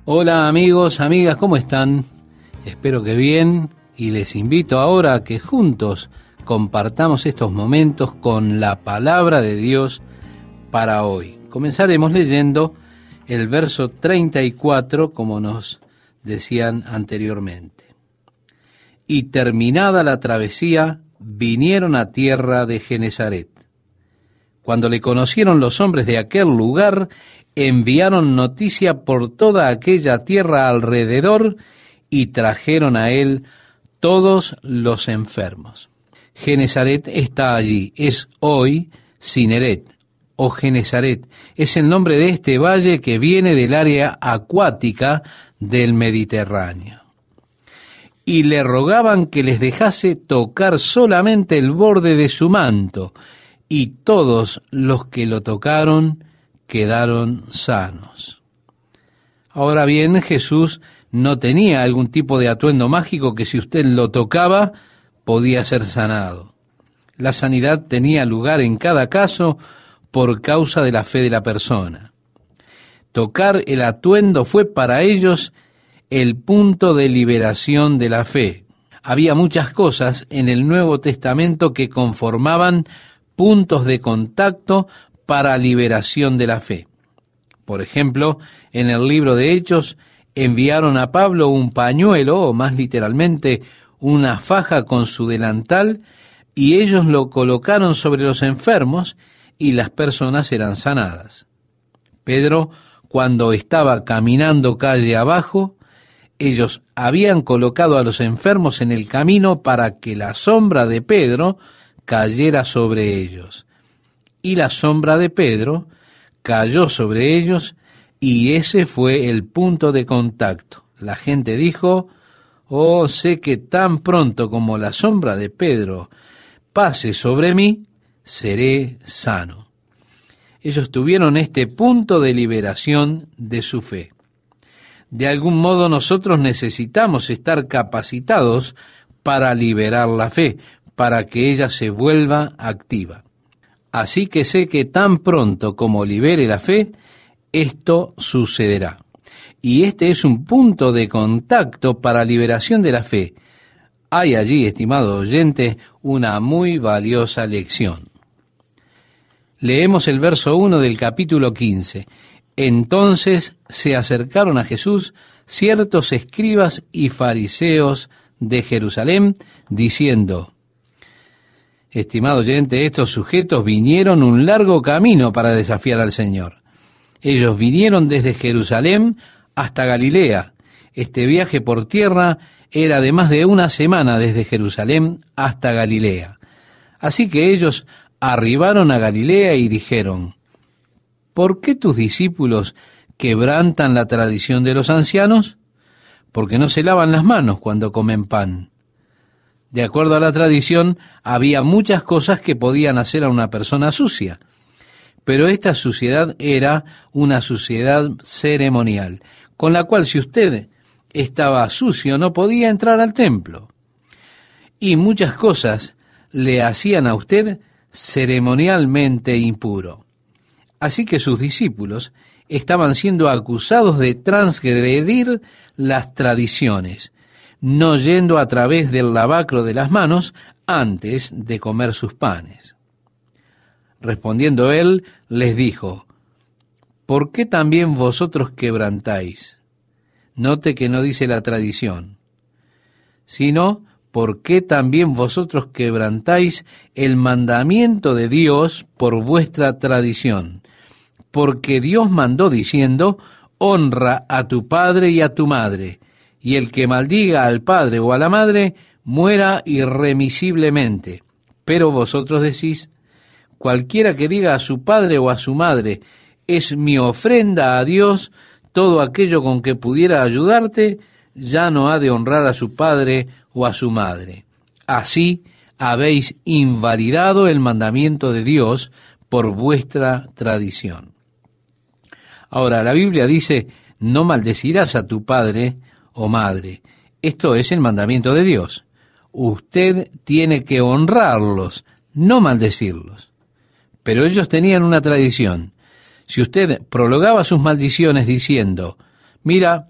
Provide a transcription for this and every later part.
Hola amigos, amigas, ¿cómo están? Espero que bien, y les invito ahora a que juntos compartamos estos momentos con la palabra de Dios para hoy. Comenzaremos leyendo el verso 34, como nos decían anteriormente. Y terminada la travesía, vinieron a tierra de Genesaret. Cuando le conocieron los hombres de aquel lugar, enviaron noticia por toda aquella tierra alrededor y trajeron a él todos los enfermos. Genesaret está allí, es hoy Cineret o Genesaret. Es el nombre de este valle que viene del área acuática del Mediterráneo. Y le rogaban que les dejase tocar solamente el borde de su manto, y todos los que lo tocaron quedaron sanos. Ahora bien, Jesús no tenía algún tipo de atuendo mágico que si usted lo tocaba, podía ser sanado. La sanidad tenía lugar en cada caso por causa de la fe de la persona. Tocar el atuendo fue para ellos el punto de liberación de la fe. Había muchas cosas en el Nuevo Testamento que conformaban puntos de contacto para liberación de la fe. Por ejemplo, en el libro de Hechos enviaron a Pablo un pañuelo, o más literalmente, una faja con su delantal, y ellos lo colocaron sobre los enfermos y las personas eran sanadas. Pedro, cuando estaba caminando calle abajo, ellos habían colocado a los enfermos en el camino para que la sombra de Pedro cayera sobre ellos. Y la sombra de Pedro cayó sobre ellos, y ese fue el punto de contacto. La gente dijo: oh, sé que tan pronto como la sombra de Pedro pase sobre mí, seré sano. Ellos tuvieron este punto de liberación de su fe. De algún modo nosotros necesitamos estar capacitados para liberar la fe, para que ella se vuelva activa. Así que sé que tan pronto como libere la fe, esto sucederá. Y este es un punto de contacto para liberación de la fe. Hay allí, estimado oyente, una muy valiosa lección. Leemos el verso 1 del capítulo 15. Entonces se acercaron a Jesús ciertos escribas y fariseos de Jerusalén, diciendo: estimado oyente, estos sujetos vinieron un largo camino para desafiar al Señor. Ellos vinieron desde Jerusalén hasta Galilea. Este viaje por tierra era de más de una semana desde Jerusalén hasta Galilea. Así que ellos arribaron a Galilea y dijeron: ¿por qué tus discípulos quebrantan la tradición de los ancianos? Porque no se lavan las manos cuando comen pan. De acuerdo a la tradición, había muchas cosas que podían hacer a una persona sucia, pero esta suciedad era una suciedad ceremonial, con la cual si usted estaba sucio no podía entrar al templo. Y muchas cosas le hacían a usted ceremonialmente impuro. Así que sus discípulos estaban siendo acusados de transgredir las tradiciones, no yendo a través del lavacro de las manos antes de comer sus panes. Respondiendo él, les dijo: ¿por qué también vosotros quebrantáis? Note que no dice la tradición, sino ¿por qué también vosotros quebrantáis el mandamiento de Dios por vuestra tradición? Porque Dios mandó diciendo: honra a tu padre y a tu madre, y el que maldiga al padre o a la madre, muera irremisiblemente. Pero vosotros decís: cualquiera que diga a su padre o a su madre, es mi ofrenda a Dios, todo aquello con que pudiera ayudarte, ya no ha de honrar a su padre o a su madre. Así habéis invalidado el mandamiento de Dios por vuestra tradición. Ahora, la Biblia dice: no maldecirás a tu padre o madre. Esto es el mandamiento de Dios. Usted tiene que honrarlos, no maldecirlos. Pero ellos tenían una tradición. Si usted prolongaba sus maldiciones diciendo: Mira,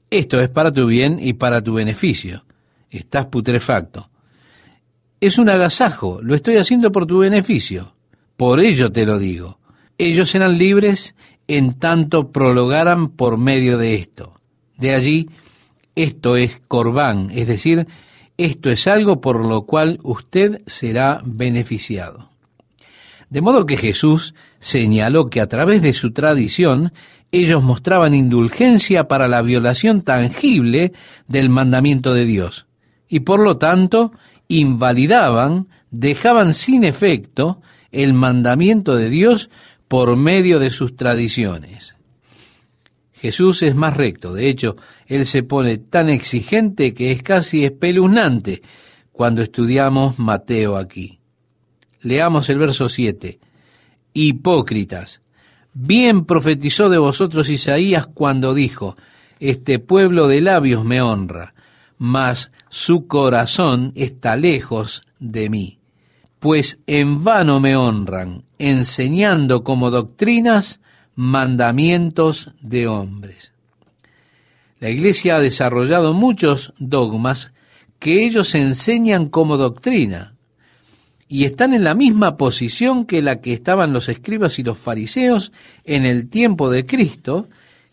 esto es para tu bien y para tu beneficio. Estás putrefacto. Es un agasajo, lo estoy haciendo por tu beneficio. Por ello te lo digo. Ellos serán libres en tanto prolongaran por medio de esto. De allí, esto es corbán, es decir, esto es algo por lo cual usted será beneficiado. De modo que Jesús señaló que a través de su tradición, ellos mostraban indulgencia para la violación tangible del mandamiento de Dios, y por lo tanto, invalidaban, dejaban sin efecto el mandamiento de Dios por medio de sus tradiciones. Jesús es más recto, de hecho, Él se pone tan exigente que es casi espeluznante cuando estudiamos Mateo aquí. Leamos el verso 7. Hipócritas, bien profetizó de vosotros Isaías cuando dijo, este pueblo de labios me honra, mas su corazón está lejos de mí. Pues en vano me honran, enseñando como doctrinas mandamientos de hombres. La Iglesia ha desarrollado muchos dogmas que ellos enseñan como doctrina y están en la misma posición que la que estaban los escribas y los fariseos en el tiempo de Cristo,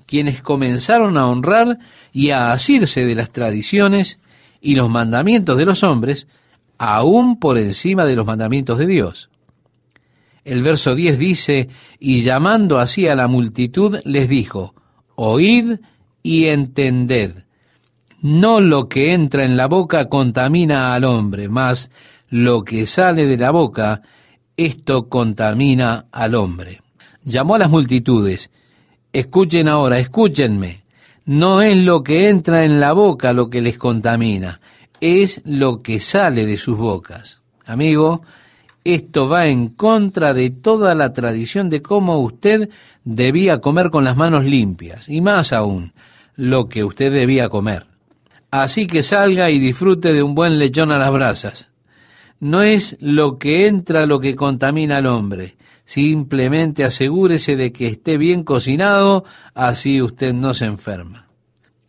quienes comenzaron a honrar y a asirse de las tradiciones y los mandamientos de los hombres, aún por encima de los mandamientos de Dios. El verso 10 dice, y llamando así a la multitud, les dijo, oíd y entended, no lo que entra en la boca contamina al hombre, mas lo que sale de la boca, esto contamina al hombre. Llamó a las multitudes, escuchen ahora, escúchenme, no es lo que entra en la boca lo que les contamina, es lo que sale de sus bocas. Amigo, esto va en contra de toda la tradición de cómo usted debía comer con las manos limpias, y más aún, lo que usted debía comer. Así que salga y disfrute de un buen lechón a las brasas. No es lo que entra lo que contamina al hombre, simplemente asegúrese de que esté bien cocinado, así usted no se enferma.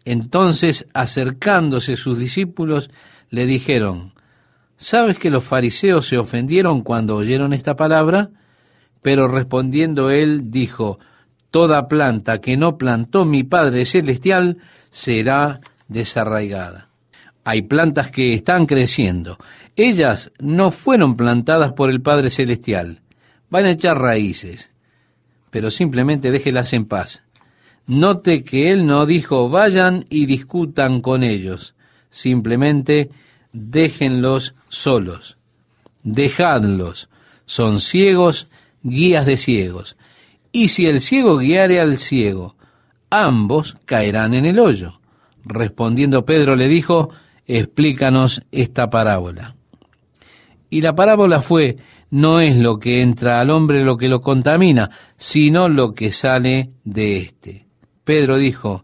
Entonces, acercándose sus discípulos, le dijeron, ¿sabes que los fariseos se ofendieron cuando oyeron esta palabra? Pero respondiendo él, dijo, toda planta que no plantó mi Padre Celestial será desarraigada. Hay plantas que están creciendo. Ellas no fueron plantadas por el Padre Celestial. Van a echar raíces, pero simplemente déjelas en paz. Note que él no dijo, vayan y discutan con ellos. Simplemente déjenlos solos. Dejadlos. Son ciegos, guías de ciegos. Y si el ciego guiare al ciego, ambos caerán en el hoyo. Respondiendo Pedro le dijo, explícanos esta parábola. Y la parábola fue, no es lo que entra al hombre lo que lo contamina, sino lo que sale de éste. Pedro dijo,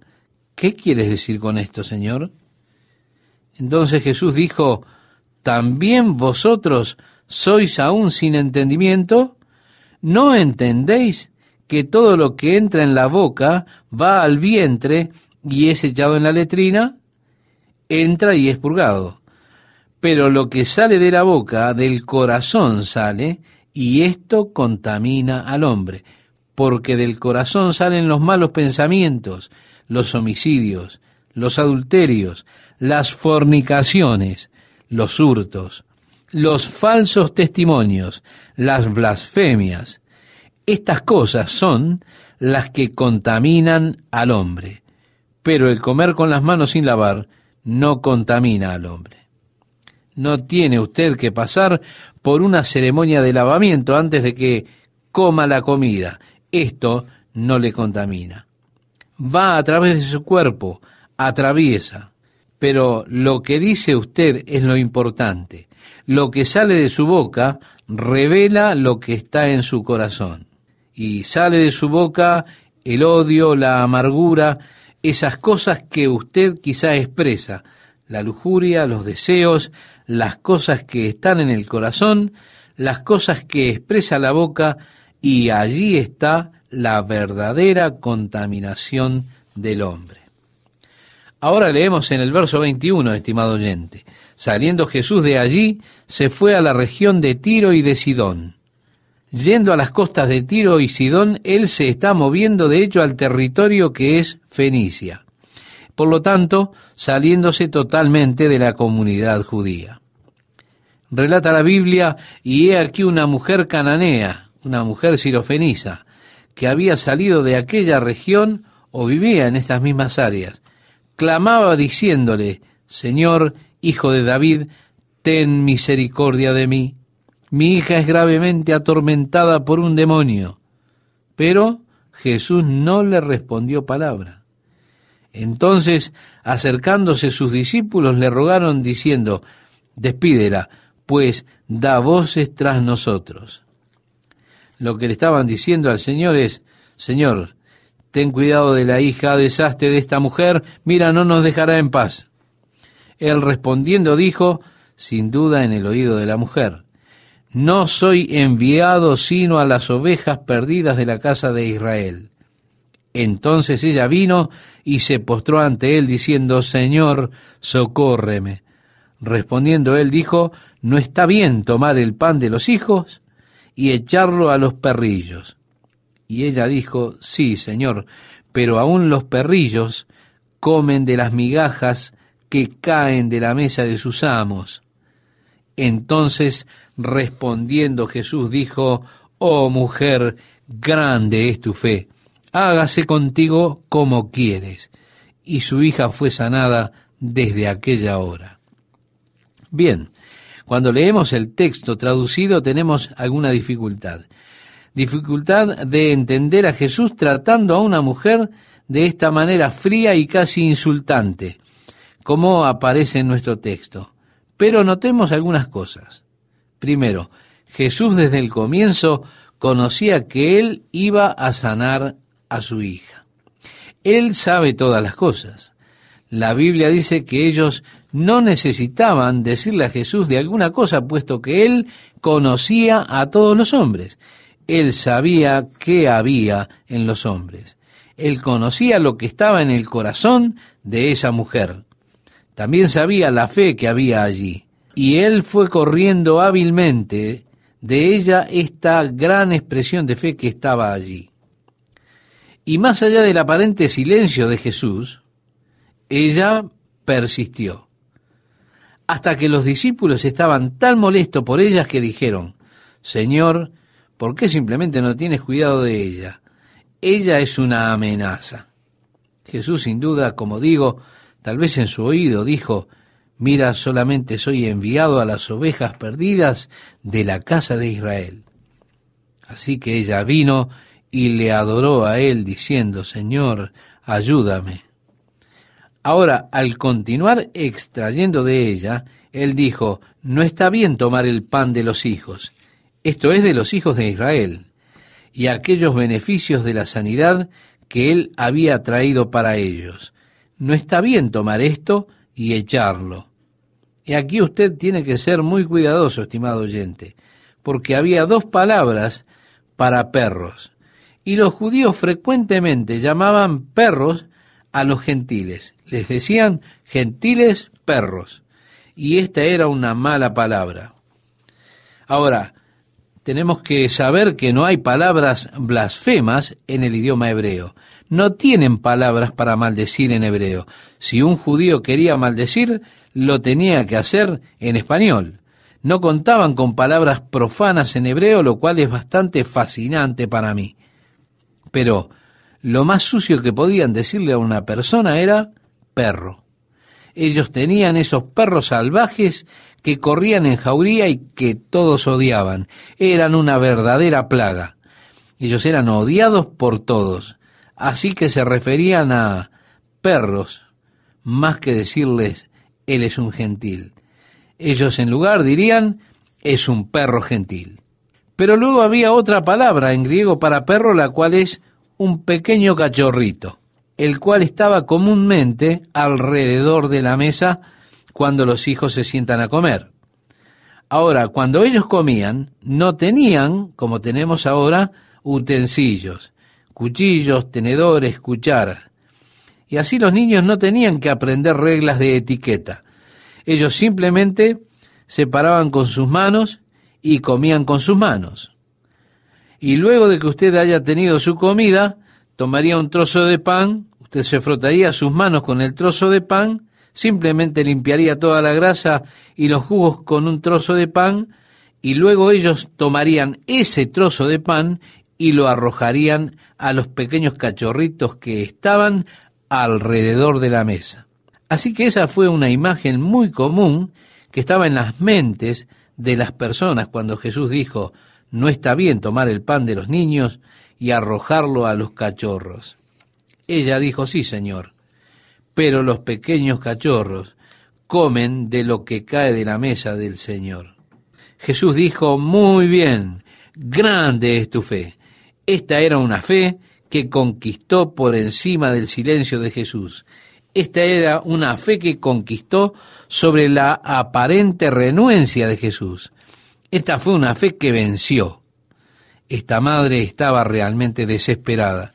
¿qué quieres decir con esto, Señor? Entonces Jesús dijo, ¿también vosotros sois aún sin entendimiento? ¿No entendéis que todo lo que entra en la boca va al vientre y es echado en la letrina? Entra y es purgado. Pero lo que sale de la boca, del corazón sale, y esto contamina al hombre, porque del corazón salen los malos pensamientos, los homicidios, los adulterios, las fornicaciones, los hurtos, los falsos testimonios, las blasfemias. Estas cosas son las que contaminan al hombre, pero el comer con las manos sin lavar no contamina al hombre. No tiene usted que pasar por una ceremonia de lavamiento antes de que coma la comida. Esto no le contamina. Va a través de su cuerpo, atraviesa. Pero lo que dice usted es lo importante. Lo que sale de su boca revela lo que está en su corazón. Y sale de su boca el odio, la amargura, esas cosas que usted quizá expresa, la lujuria, los deseos, las cosas que están en el corazón, las cosas que expresa la boca, y allí está la verdadera contaminación del hombre. Ahora leemos en el verso 21, estimado oyente. Saliendo Jesús de allí, se fue a la región de Tiro y de Sidón. Yendo a las costas de Tiro y Sidón, él se está moviendo de hecho al territorio que es Fenicia. Por lo tanto, saliéndose totalmente de la comunidad judía. Relata la Biblia, y he aquí una mujer cananea, una mujer sirofenisa, que había salido de aquella región o vivía en estas mismas áreas. Clamaba diciéndole: Señor, Hijo de David, ten misericordia de mí. Mi hija es gravemente atormentada por un demonio. Pero Jesús no le respondió palabra. Entonces, acercándose sus discípulos, le rogaron diciendo: Despídela, pues da voces tras nosotros. Lo que le estaban diciendo al Señor es: Señor, ten cuidado de la hija, deshazte de esta mujer, mira, no nos dejará en paz. Él respondiendo dijo, sin duda en el oído de la mujer: No soy enviado sino a las ovejas perdidas de la casa de Israel. Entonces ella vino y se postró ante él diciendo: Señor, socórreme. Respondiendo él dijo: ¿No está bien tomar el pan de los hijos y echarlo a los perrillos? Y ella dijo: Sí, Señor, pero aún los perrillos comen de las migajas que caen de la mesa de sus amos. Entonces, respondiendo Jesús dijo: Oh mujer, grande es tu fe, hágase contigo como quieres. Y su hija fue sanada desde aquella hora. Bien, cuando leemos el texto traducido tenemos alguna dificultad. Dificultad de entender a Jesús tratando a una mujer de esta manera fría y casi insultante, como aparece en nuestro texto. Pero notemos algunas cosas. Primero, Jesús desde el comienzo conocía que Él iba a sanar a su hija. Él sabe todas las cosas. La Biblia dice que ellos no necesitaban decirle a Jesús de alguna cosa, puesto que Él conocía a todos los hombres. Él sabía qué había en los hombres. Él conocía lo que estaba en el corazón de esa mujer. También sabía la fe que había allí. Y Él fue corriendo hábilmente de ella esta gran expresión de fe que estaba allí. Y más allá del aparente silencio de Jesús, ella persistió, hasta que los discípulos estaban tan molestos por ellas que dijeron: Señor, ¿por qué simplemente no tienes cuidado de ella? Ella es una amenaza. Jesús, sin duda, como digo, tal vez en su oído dijo: Mira, solamente soy enviado a las ovejas perdidas de la casa de Israel. Así que ella vino y le adoró a él diciendo: Señor, ayúdame. Ahora, al continuar extrayendo de ella, él dijo: No está bien tomar el pan de los hijos, esto es de los hijos de Israel, y aquellos beneficios de la sanidad que él había traído para ellos. No está bien tomar esto y echarlo. Y aquí usted tiene que ser muy cuidadoso, estimado oyente, porque había dos palabras para perros, y los judíos frecuentemente llamaban perros a los gentiles. Les decían gentiles perros, y esta era una mala palabra. Ahora, tenemos que saber que no hay palabras blasfemas en el idioma hebreo. No tienen palabras para maldecir en hebreo. Si un judío quería maldecir, lo tenía que hacer en español. No contaban con palabras profanas en hebreo, lo cual es bastante fascinante para mí. Pero lo más sucio que podían decirle a una persona era perro. Ellos tenían esos perros salvajes que corrían en jauría y que todos odiaban. Eran una verdadera plaga. Ellos eran odiados por todos. Así que se referían a perros más que decirles: él es un gentil. Ellos en lugar dirían: es un perro gentil. Pero luego había otra palabra en griego para perro, la cual es un pequeño cachorrito, el cual estaba comúnmente alrededor de la mesa cuando los hijos se sientan a comer. Ahora, cuando ellos comían, no tenían, como tenemos ahora, utensilios, cuchillos, tenedores, cucharas. Y así los niños no tenían que aprender reglas de etiqueta. Ellos simplemente se paraban con sus manos y comían con sus manos. Y luego de que usted haya tenido su comida, tomaría un trozo de pan, usted se frotaría sus manos con el trozo de pan, simplemente limpiaría toda la grasa y los jugos con un trozo de pan, y luego ellos tomarían ese trozo de pan y lo arrojarían a los pequeños cachorritos que estaban alrededor de la mesa. Así que esa fue una imagen muy común que estaba en las mentes de las personas cuando Jesús dijo: no está bien tomar el pan de los niños y arrojarlo a los cachorros. Ella dijo: sí, Señor, pero los pequeños cachorros comen de lo que cae de la mesa del Señor. Jesús dijo: muy bien, grande es tu fe. Esta era una fe que conquistó por encima del silencio de Jesús. Esta era una fe que conquistó sobre la aparente renuencia de Jesús. Esta fue una fe que venció. Esta madre estaba realmente desesperada.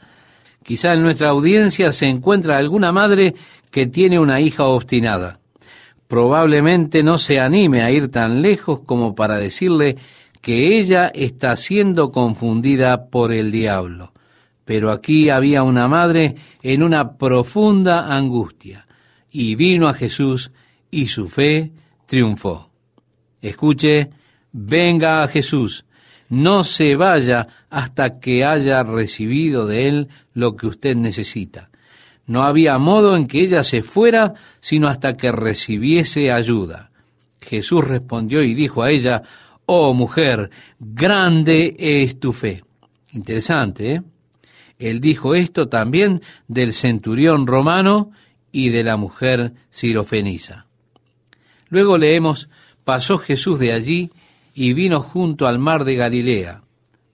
Quizá en nuestra audiencia se encuentra alguna madre que tiene una hija obstinada. Probablemente no se anime a ir tan lejos como para decirle que ella está siendo confundida por el diablo. Pero aquí había una madre en una profunda angustia, y vino a Jesús y su fe triunfó. Escuche, venga a Jesús, no se vaya hasta que haya recibido de él lo que usted necesita. No había modo en que ella se fuera sino hasta que recibiese ayuda. Jesús respondió y dijo a ella: oh mujer, grande es tu fe. Interesante, ¿eh? Él dijo esto también del centurión romano y de la mujer sirofenisa. Luego leemos: pasó Jesús de allí y vino junto al mar de Galilea,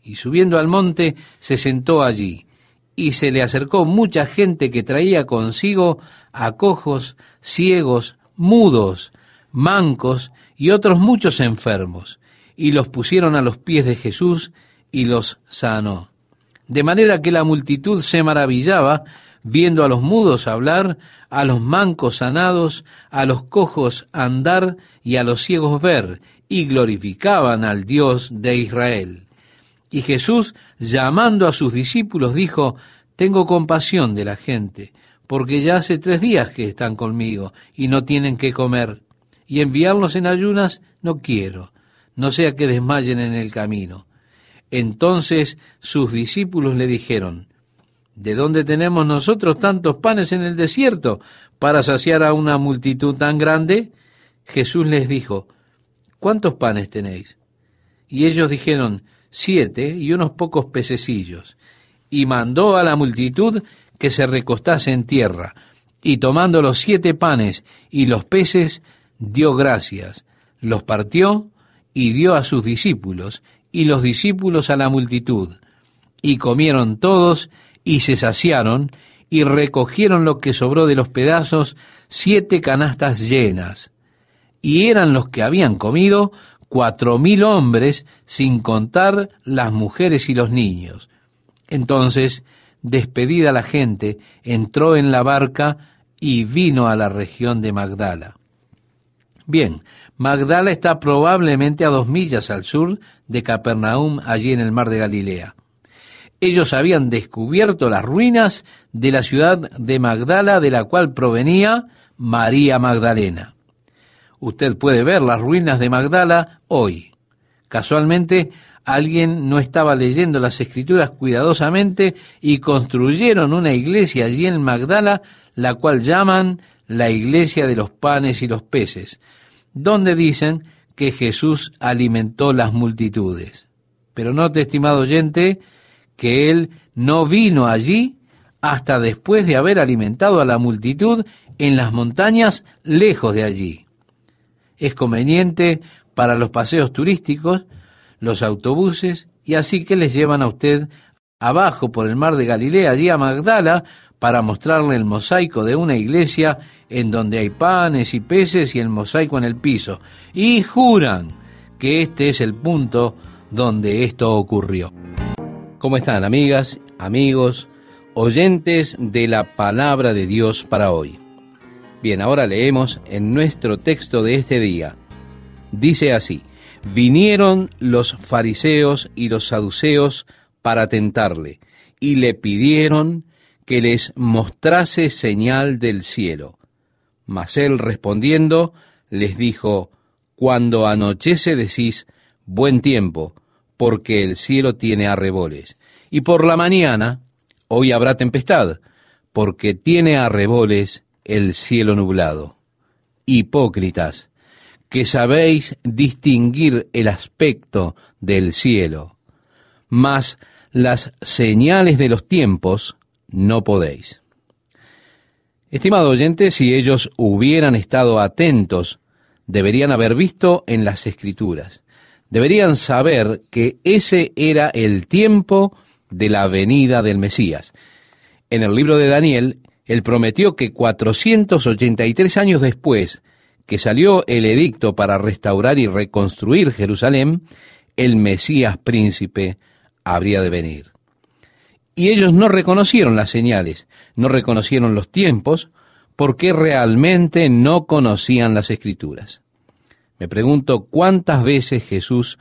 y subiendo al monte se sentó allí, y se le acercó mucha gente que traía consigo a cojos, ciegos, mudos, mancos y otros muchos enfermos, y los pusieron a los pies de Jesús y los sanó. De manera que la multitud se maravillaba viendo a los mudos hablar, a los mancos sanados, a los cojos andar y a los ciegos ver, y glorificaban al Dios de Israel. Y Jesús, llamando a sus discípulos, dijo: tengo compasión de la gente, porque ya hace 3 días que están conmigo y no tienen qué comer, y enviarlos en ayunas no quiero, no sea que desmayen en el camino. Entonces sus discípulos le dijeron: ¿de dónde tenemos nosotros tantos panes en el desierto para saciar a una multitud tan grande? Jesús les dijo: ¿cuántos panes tenéis? Y ellos dijeron: 7 y unos pocos pececillos. Y mandó a la multitud que se recostase en tierra, y tomando los 7 panes y los peces, dio gracias, los partió y dio a sus discípulos, y los discípulos a la multitud. Y comieron todos, y se saciaron, y recogieron lo que sobró de los pedazos, 7 canastas llenas. Y eran los que habían comido 4,000 hombres, sin contar las mujeres y los niños. Entonces, despedida la gente, entró en la barca y vino a la región de Magdala. Bien, Magdala está probablemente a 2 millas al sur de Capernaum, allí en el mar de Galilea. Ellos habían descubierto las ruinas de la ciudad de Magdala, de la cual provenía María Magdalena. Usted puede ver las ruinas de Magdala hoy. Casualmente, alguien no estaba leyendo las Escrituras cuidadosamente y construyeron una iglesia allí en Magdala, la cual llaman la iglesia de los panes y los peces, donde dicen que Jesús alimentó las multitudes. Pero note, estimado oyente, que él no vino allí hasta después de haber alimentado a la multitud en las montañas lejos de allí. Es conveniente para los paseos turísticos, los autobuses, y así que les llevan a usted abajo por el mar de Galilea, allí a Magdala, para mostrarle el mosaico de una iglesia en donde hay panes y peces y el mosaico en el piso, y juran que este es el punto donde esto ocurrió. ¿Cómo están, amigas, amigos? oyentes de la palabra de Dios para hoy. Bien, ahora leemos en nuestro texto de este día. Dice así: vinieron los fariseos y los saduceos para tentarle, y le pidieron que les mostrase señal del cielo. Mas él respondiendo les dijo: cuando anochece decís, buen tiempo, porque el cielo tiene arreboles. Y por la mañana, hoy habrá tempestad, porque tiene arreboles el cielo nublado. Hipócritas, que sabéis distinguir el aspecto del cielo, mas las señales de los tiempos no podéis. Estimado oyente, si ellos hubieran estado atentos, deberían haber visto en las Escrituras. Deberían saber que ese era el tiempo de la venida del Mesías. En el libro de Daniel, él prometió que 483 años después que salió el edicto para restaurar y reconstruir Jerusalén, el Mesías príncipe habría de venir. Y ellos no reconocieron las señales, no reconocieron los tiempos, porque realmente no conocían las Escrituras. Me pregunto cuántas veces Jesús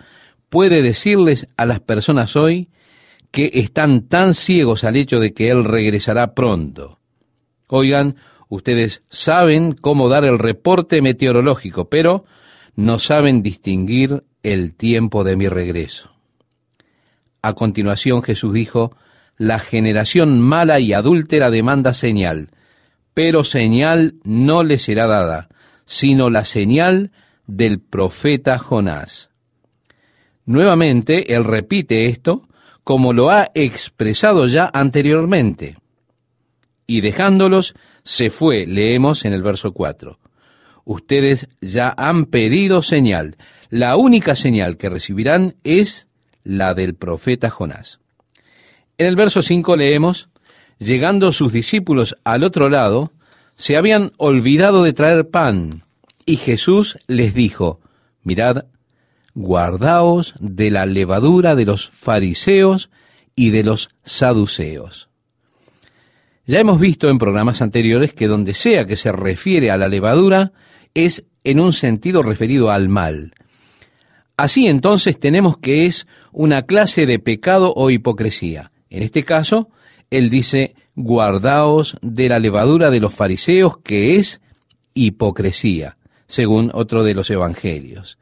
puede decirles a las personas hoy que están tan ciegos al hecho de que Él regresará pronto. Oigan, ustedes saben cómo dar el reporte meteorológico, pero no saben distinguir el tiempo de mi regreso. A continuación Jesús dijo: la generación mala y adúltera demanda señal, pero señal no le será dada, sino la señal del profeta Jonás. Nuevamente, él repite esto como lo ha expresado ya anteriormente. Y dejándolos, se fue, leemos en el verso 4. Ustedes ya han pedido señal. La única señal que recibirán es la del profeta Jonás. En el verso 5 leemos: llegando sus discípulos al otro lado, se habían olvidado de traer pan, y Jesús les dijo: mirad, guardaos de la levadura de los fariseos y de los saduceos. Ya hemos visto en programas anteriores que donde sea que se refiere a la levadura es en un sentido referido al mal. Así entonces tenemos que es una clase de pecado o hipocresía. En este caso, él dice: guardaos de la levadura de los fariseos, que es hipocresía, según otro de los evangelios.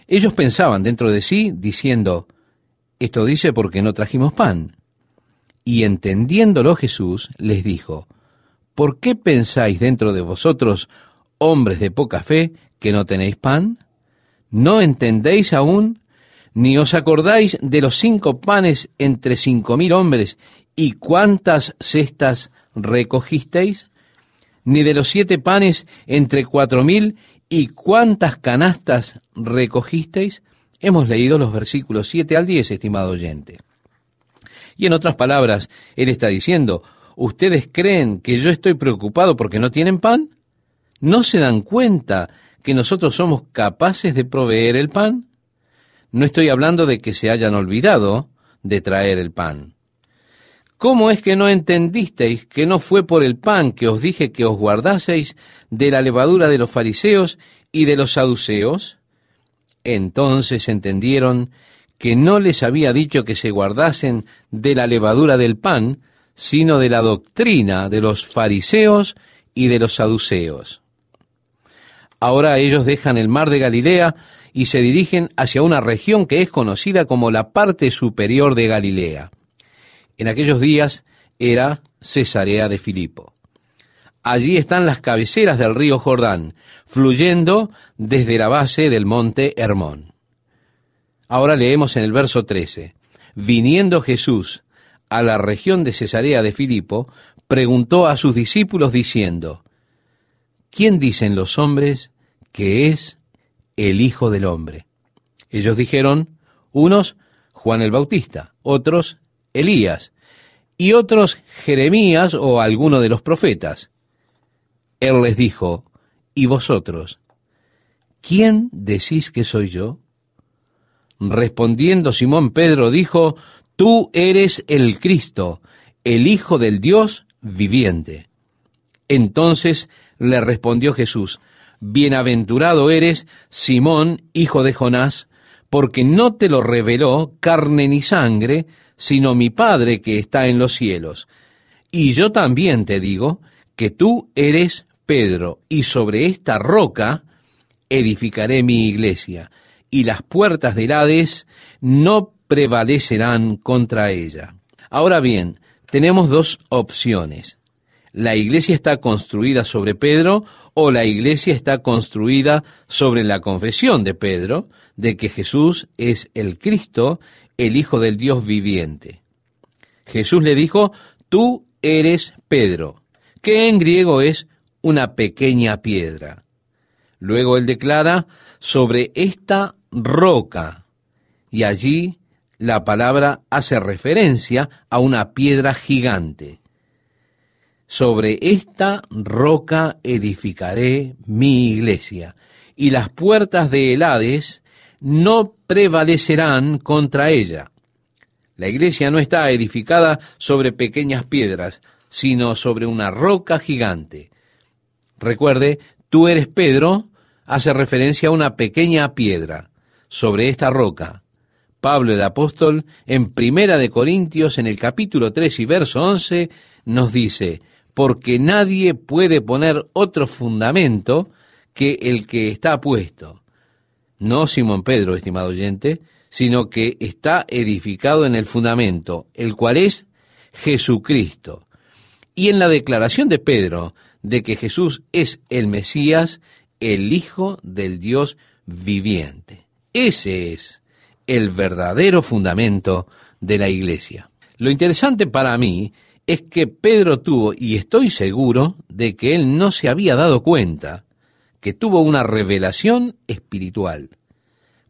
Ellos pensaban dentro de sí, diciendo: esto dice porque no trajimos pan. Y entendiéndolo Jesús les dijo: ¿por qué pensáis dentro de vosotros, hombres de poca fe, que no tenéis pan? ¿No entendéis aún? ¿Ni os acordáis de los 5 panes entre 5,000 hombres, y cuántas cestas recogisteis? ¿Ni de los 7 panes entre 4,000, y cuántas canastas recogisteis? Hemos leído los versículos 7 al 10, estimado oyente. Y en otras palabras, él está diciendo: ¿ustedes creen que yo estoy preocupado porque no tienen pan? ¿No se dan cuenta que nosotros somos capaces de proveer el pan? No estoy hablando de que se hayan olvidado de traer el pan. ¿Cómo es que no entendisteis que no fue por el pan que os dije que os guardaseis de la levadura de los fariseos y de los saduceos? Entonces entendieron que no les había dicho que se guardasen de la levadura del pan, sino de la doctrina de los fariseos y de los saduceos. Ahora ellos dejan el mar de Galilea y se dirigen hacia una región que es conocida como la parte superior de Galilea. En aquellos días era Cesarea de Filipo. Allí están las cabeceras del río Jordán, fluyendo desde la base del monte Hermón. Ahora leemos en el verso 13: viniendo Jesús a la región de Cesarea de Filipo, preguntó a sus discípulos diciendo: ¿quién dicen los hombres que es el Hijo del Hombre? Ellos dijeron: unos, Juan el Bautista; otros, Elías; y otros, Jeremías o alguno de los profetas. Él les dijo: ¿y vosotros? ¿Quién decís que soy yo? Respondiendo Simón Pedro dijo: tú eres el Cristo, el Hijo del Dios viviente. Entonces le respondió Jesús: Bienaventurado eres, Simón, hijo de Jonás, porque no te lo reveló carne ni sangre, sino mi Padre que está en los cielos. Y yo también te digo que tú eres Pedro, y sobre esta roca edificaré mi iglesia, y las puertas del Hades no prevalecerán contra ella. Ahora bien, tenemos dos opciones. ¿La iglesia está construida sobre Pedro o la iglesia está construida sobre la confesión de Pedro de que Jesús es el Cristo, el Hijo del Dios viviente? Jesús le dijo: tú eres Pedro, que en griego es una pequeña piedra. Luego él declara: sobre esta roca, y allí la palabra hace referencia a una piedra gigante. Sobre esta roca edificaré mi iglesia, y las puertas del Hades no prevalecerán contra ella. La iglesia no está edificada sobre pequeñas piedras, sino sobre una roca gigante. Recuerde, tú eres Pedro, hace referencia a una pequeña piedra. Sobre esta roca, Pablo el apóstol, en 1 Corintios, en el capítulo 3 y verso 11, nos dice: porque nadie puede poner otro fundamento que el que está puesto. No Simón Pedro, estimado oyente, sino que está edificado en el fundamento, el cual es Jesucristo. Y en la declaración de Pedro de que Jesús es el Mesías, el Hijo del Dios viviente. Ese es el verdadero fundamento de la iglesia. Lo interesante para mí es que Pedro tuvo, y estoy seguro de que él no se había dado cuenta, que tuvo una revelación espiritual.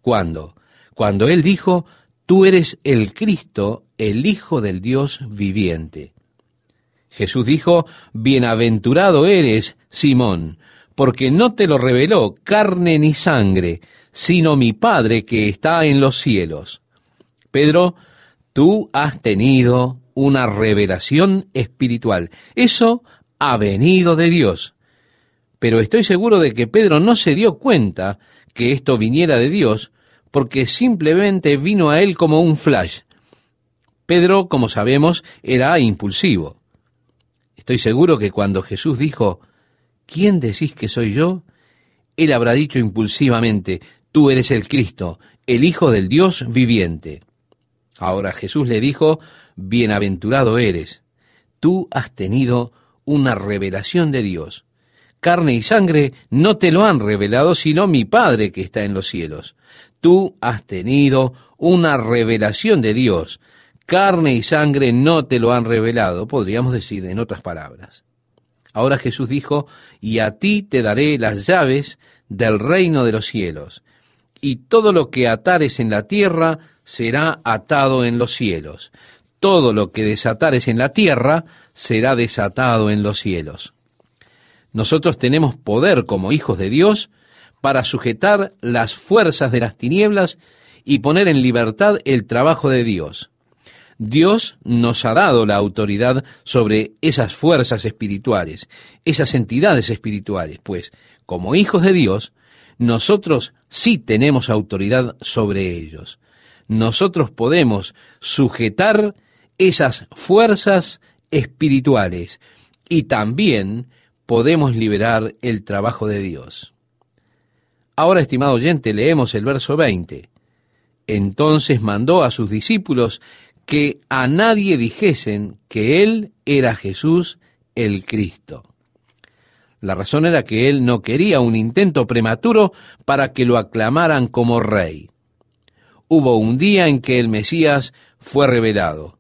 ¿Cuándo? Cuando él dijo: tú eres el Cristo, el Hijo del Dios viviente. Jesús dijo: bienaventurado eres, Simón, porque no te lo reveló carne ni sangre, sino mi Padre que está en los cielos. Pedro, tú has tenido una revelación espiritual. Eso ha venido de Dios. Pero estoy seguro de que Pedro no se dio cuenta que esto viniera de Dios, porque simplemente vino a él como un flash. Pedro, como sabemos, era impulsivo. Estoy seguro que cuando Jesús dijo: ¿quién decís que soy yo?, él habrá dicho impulsivamente: tú eres el Cristo, el Hijo del Dios viviente. Ahora Jesús le dijo: bienaventurado eres, tú has tenido una revelación de Dios. Carne y sangre no te lo han revelado, sino mi Padre que está en los cielos. Tú has tenido una revelación de Dios. Carne y sangre no te lo han revelado, podríamos decir en otras palabras. Ahora Jesús dijo: y a ti te daré las llaves del reino de los cielos, y todo lo que atares en la tierra será atado en los cielos. Todo lo que desatares en la tierra será desatado en los cielos. Nosotros tenemos poder como hijos de Dios para sujetar las fuerzas de las tinieblas y poner en libertad el trabajo de Dios. Dios nos ha dado la autoridad sobre esas fuerzas espirituales, esas entidades espirituales, pues como hijos de Dios, nosotros sí tenemos autoridad sobre ellos. Nosotros podemos sujetar esas fuerzas espirituales y también podemos liberar el trabajo de Dios. Ahora, estimado oyente, leemos el verso 20. Entonces mandó a sus discípulos que a nadie dijesen que él era Jesús el Cristo. La razón era que él no quería un intento prematuro para que lo aclamaran como rey. Hubo un día en que el Mesías fue revelado.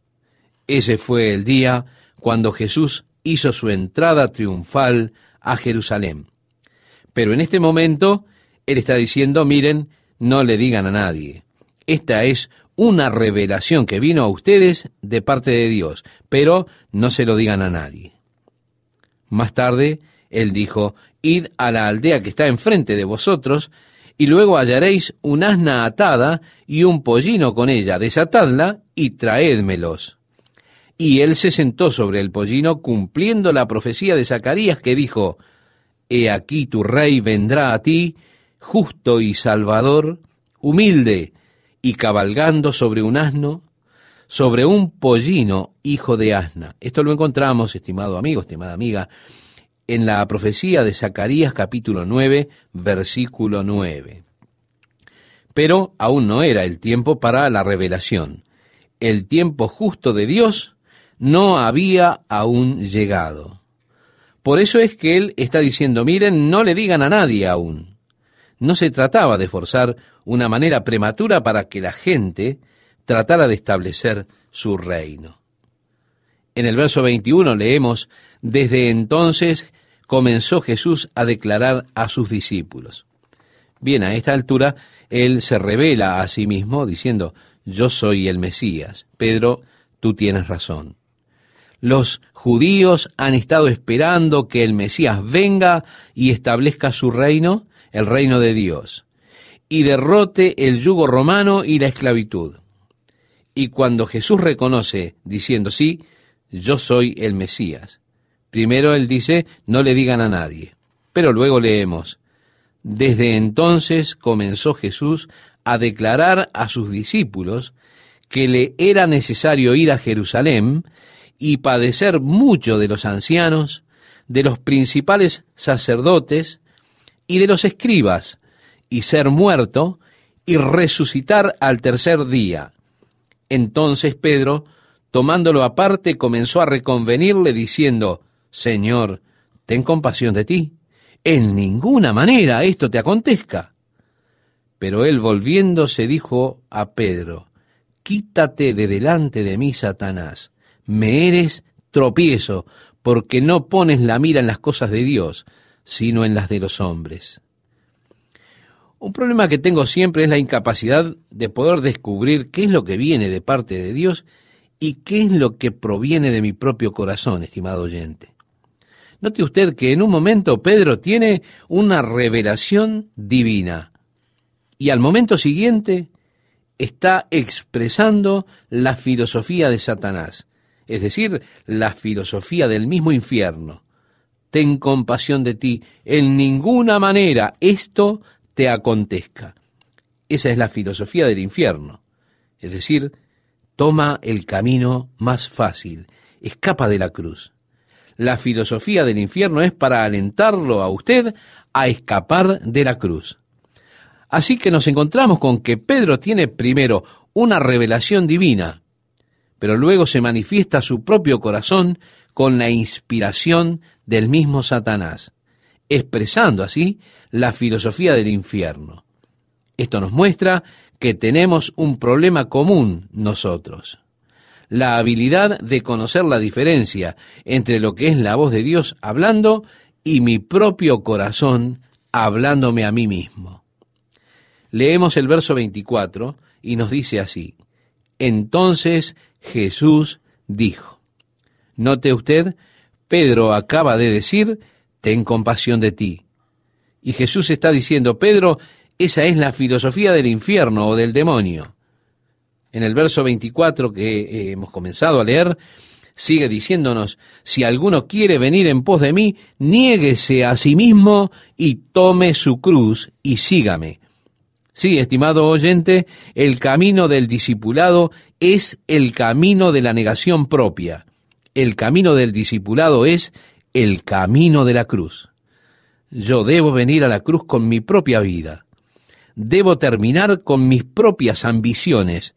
Ese fue el día cuando Jesús hizo su entrada triunfal a Jerusalén. Pero en este momento, él está diciendo: miren, no le digan a nadie. Esta es una revelación que vino a ustedes de parte de Dios, pero no se lo digan a nadie. Más tarde, él dijo: id a la aldea que está enfrente de vosotros, y luego hallaréis un asna atada y un pollino con ella, desatadla y traédmelos. y él se sentó sobre el pollino, cumpliendo la profecía de Zacarías que dijo: He aquí tu rey vendrá a ti, justo y salvador, humilde y cabalgando sobre un asno, sobre un pollino, hijo de asna. Esto lo encontramos, estimado amigo, estimada amiga, en la profecía de Zacarías capítulo 9, versículo 9. Pero aún no era el tiempo para la revelación. El tiempo justo de Dios no había aún llegado. Por eso es que él está diciendo: miren, no le digan a nadie aún. No se trataba de forzar una manera prematura para que la gente tratara de establecer su reino. En el verso 21 leemos: desde entonces comenzó Jesús a declarar a sus discípulos. Bien, a esta altura, él se revela a sí mismo diciendo: yo soy el Mesías. Pedro, tú tienes razón. Los judíos han estado esperando que el Mesías venga y establezca su reino, el reino de Dios, y derrote el yugo romano y la esclavitud. Y cuando Jesús reconoce, diciendo: sí, yo soy el Mesías, primero él dice: no le digan a nadie. Pero luego leemos: desde entonces comenzó Jesús a declarar a sus discípulos que le era necesario ir a Jerusalén y padecer mucho de los ancianos, de los principales sacerdotes y de los escribas, y ser muerto y resucitar al tercer día. Entonces Pedro, tomándolo aparte, comenzó a reconvenirle diciendo: Señor, ten compasión de ti. En ninguna manera esto te acontezca. Pero él, volviéndose, dijo a Pedro: quítate de delante de mí, Satanás. Me eres tropiezo, porque no pones la mira en las cosas de Dios, sino en las de los hombres. Un problema que tengo siempre es la incapacidad de poder descubrir qué es lo que viene de parte de Dios y qué es lo que proviene de mi propio corazón, estimado oyente. Note usted que en un momento Pedro tiene una revelación divina y al momento siguiente está expresando la filosofía de Satanás, es decir, la filosofía del mismo infierno. Ten compasión de ti, en ninguna manera esto te acontezca. Esa es la filosofía del infierno, es decir, toma el camino más fácil, escapa de la cruz. La filosofía del infierno es para alentarlo a usted a escapar de la cruz. Así que nos encontramos con que Pedro tiene primero una revelación divina, pero luego se manifiesta su propio corazón con la inspiración del mismo Satanás, expresando así la filosofía del infierno. Esto nos muestra que tenemos un problema común nosotros: la habilidad de conocer la diferencia entre lo que es la voz de Dios hablando y mi propio corazón hablándome a mí mismo. Leemos el verso 24 y nos dice así: entonces Jesús dijo. Note usted, Pedro acaba de decir: ten compasión de ti. Y Jesús está diciendo: Pedro, esa es la filosofía del infierno o del demonio. En el verso 24 que hemos comenzado a leer, sigue diciéndonos: si alguno quiere venir en pos de mí, niéguese a sí mismo y tome su cruz y sígame. Sí, estimado oyente, el camino del discipulado es el camino de la negación propia. El camino del discipulado es el camino de la cruz. Yo debo venir a la cruz con mi propia vida. Debo terminar con mis propias ambiciones,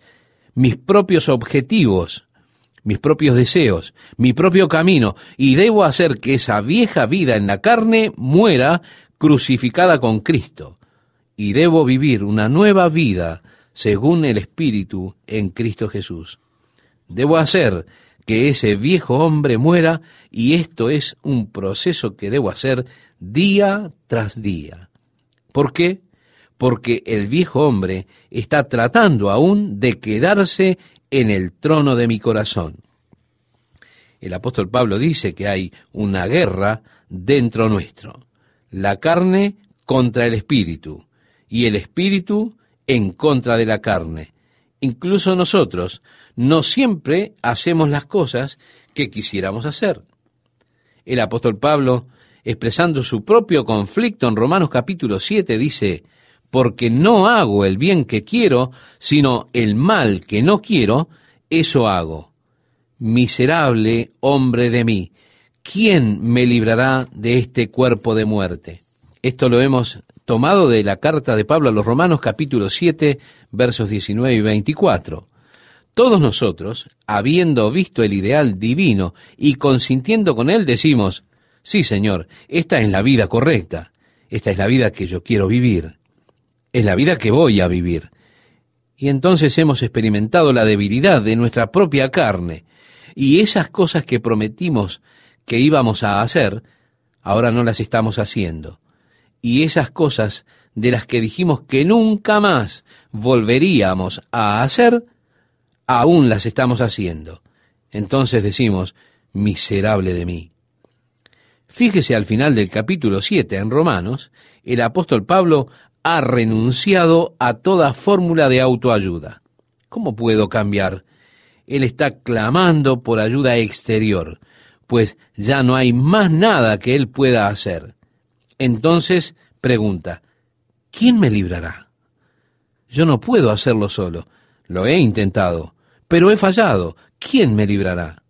mis propios objetivos, mis propios deseos, mi propio camino, y debo hacer que esa vieja vida en la carne muera crucificada con Cristo. Y debo vivir una nueva vida según el Espíritu en Cristo Jesús. Debo hacer que ese viejo hombre muera, y esto es un proceso que debo hacer día tras día. ¿Por qué? Porque el viejo hombre está tratando aún de quedarse en el trono de mi corazón. El apóstol Pablo dice que hay una guerra dentro nuestro: la carne contra el espíritu, y el espíritu en contra de la carne. Incluso nosotros no siempre hacemos las cosas que quisiéramos hacer. El apóstol Pablo, expresando su propio conflicto en Romanos capítulo 7, dice: porque no hago el bien que quiero, sino el mal que no quiero, eso hago. Miserable hombre de mí, ¿quién me librará de este cuerpo de muerte? Esto lo hemos tomado de la carta de Pablo a los Romanos capítulo 7, versos 19 y 24. Todos nosotros, habiendo visto el ideal divino y consintiendo con él, decimos: sí, Señor, esta es la vida correcta, esta es la vida que yo quiero vivir, es la vida que voy a vivir. Y entonces hemos experimentado la debilidad de nuestra propia carne, y esas cosas que prometimos que íbamos a hacer, ahora no las estamos haciendo. Y esas cosas de las que dijimos que nunca más volveríamos a hacer, aún las estamos haciendo. Entonces decimos: miserable de mí. Fíjese al final del capítulo 7 en Romanos, el apóstol Pablo ha renunciado a toda fórmula de autoayuda. ¿Cómo puedo cambiar? Él está clamando por ayuda exterior, pues ya no hay más nada que él pueda hacer. Entonces pregunta: ¿quién me librará? Yo no puedo hacerlo solo. Lo he intentado, pero he fallado. ¿Quién me librará?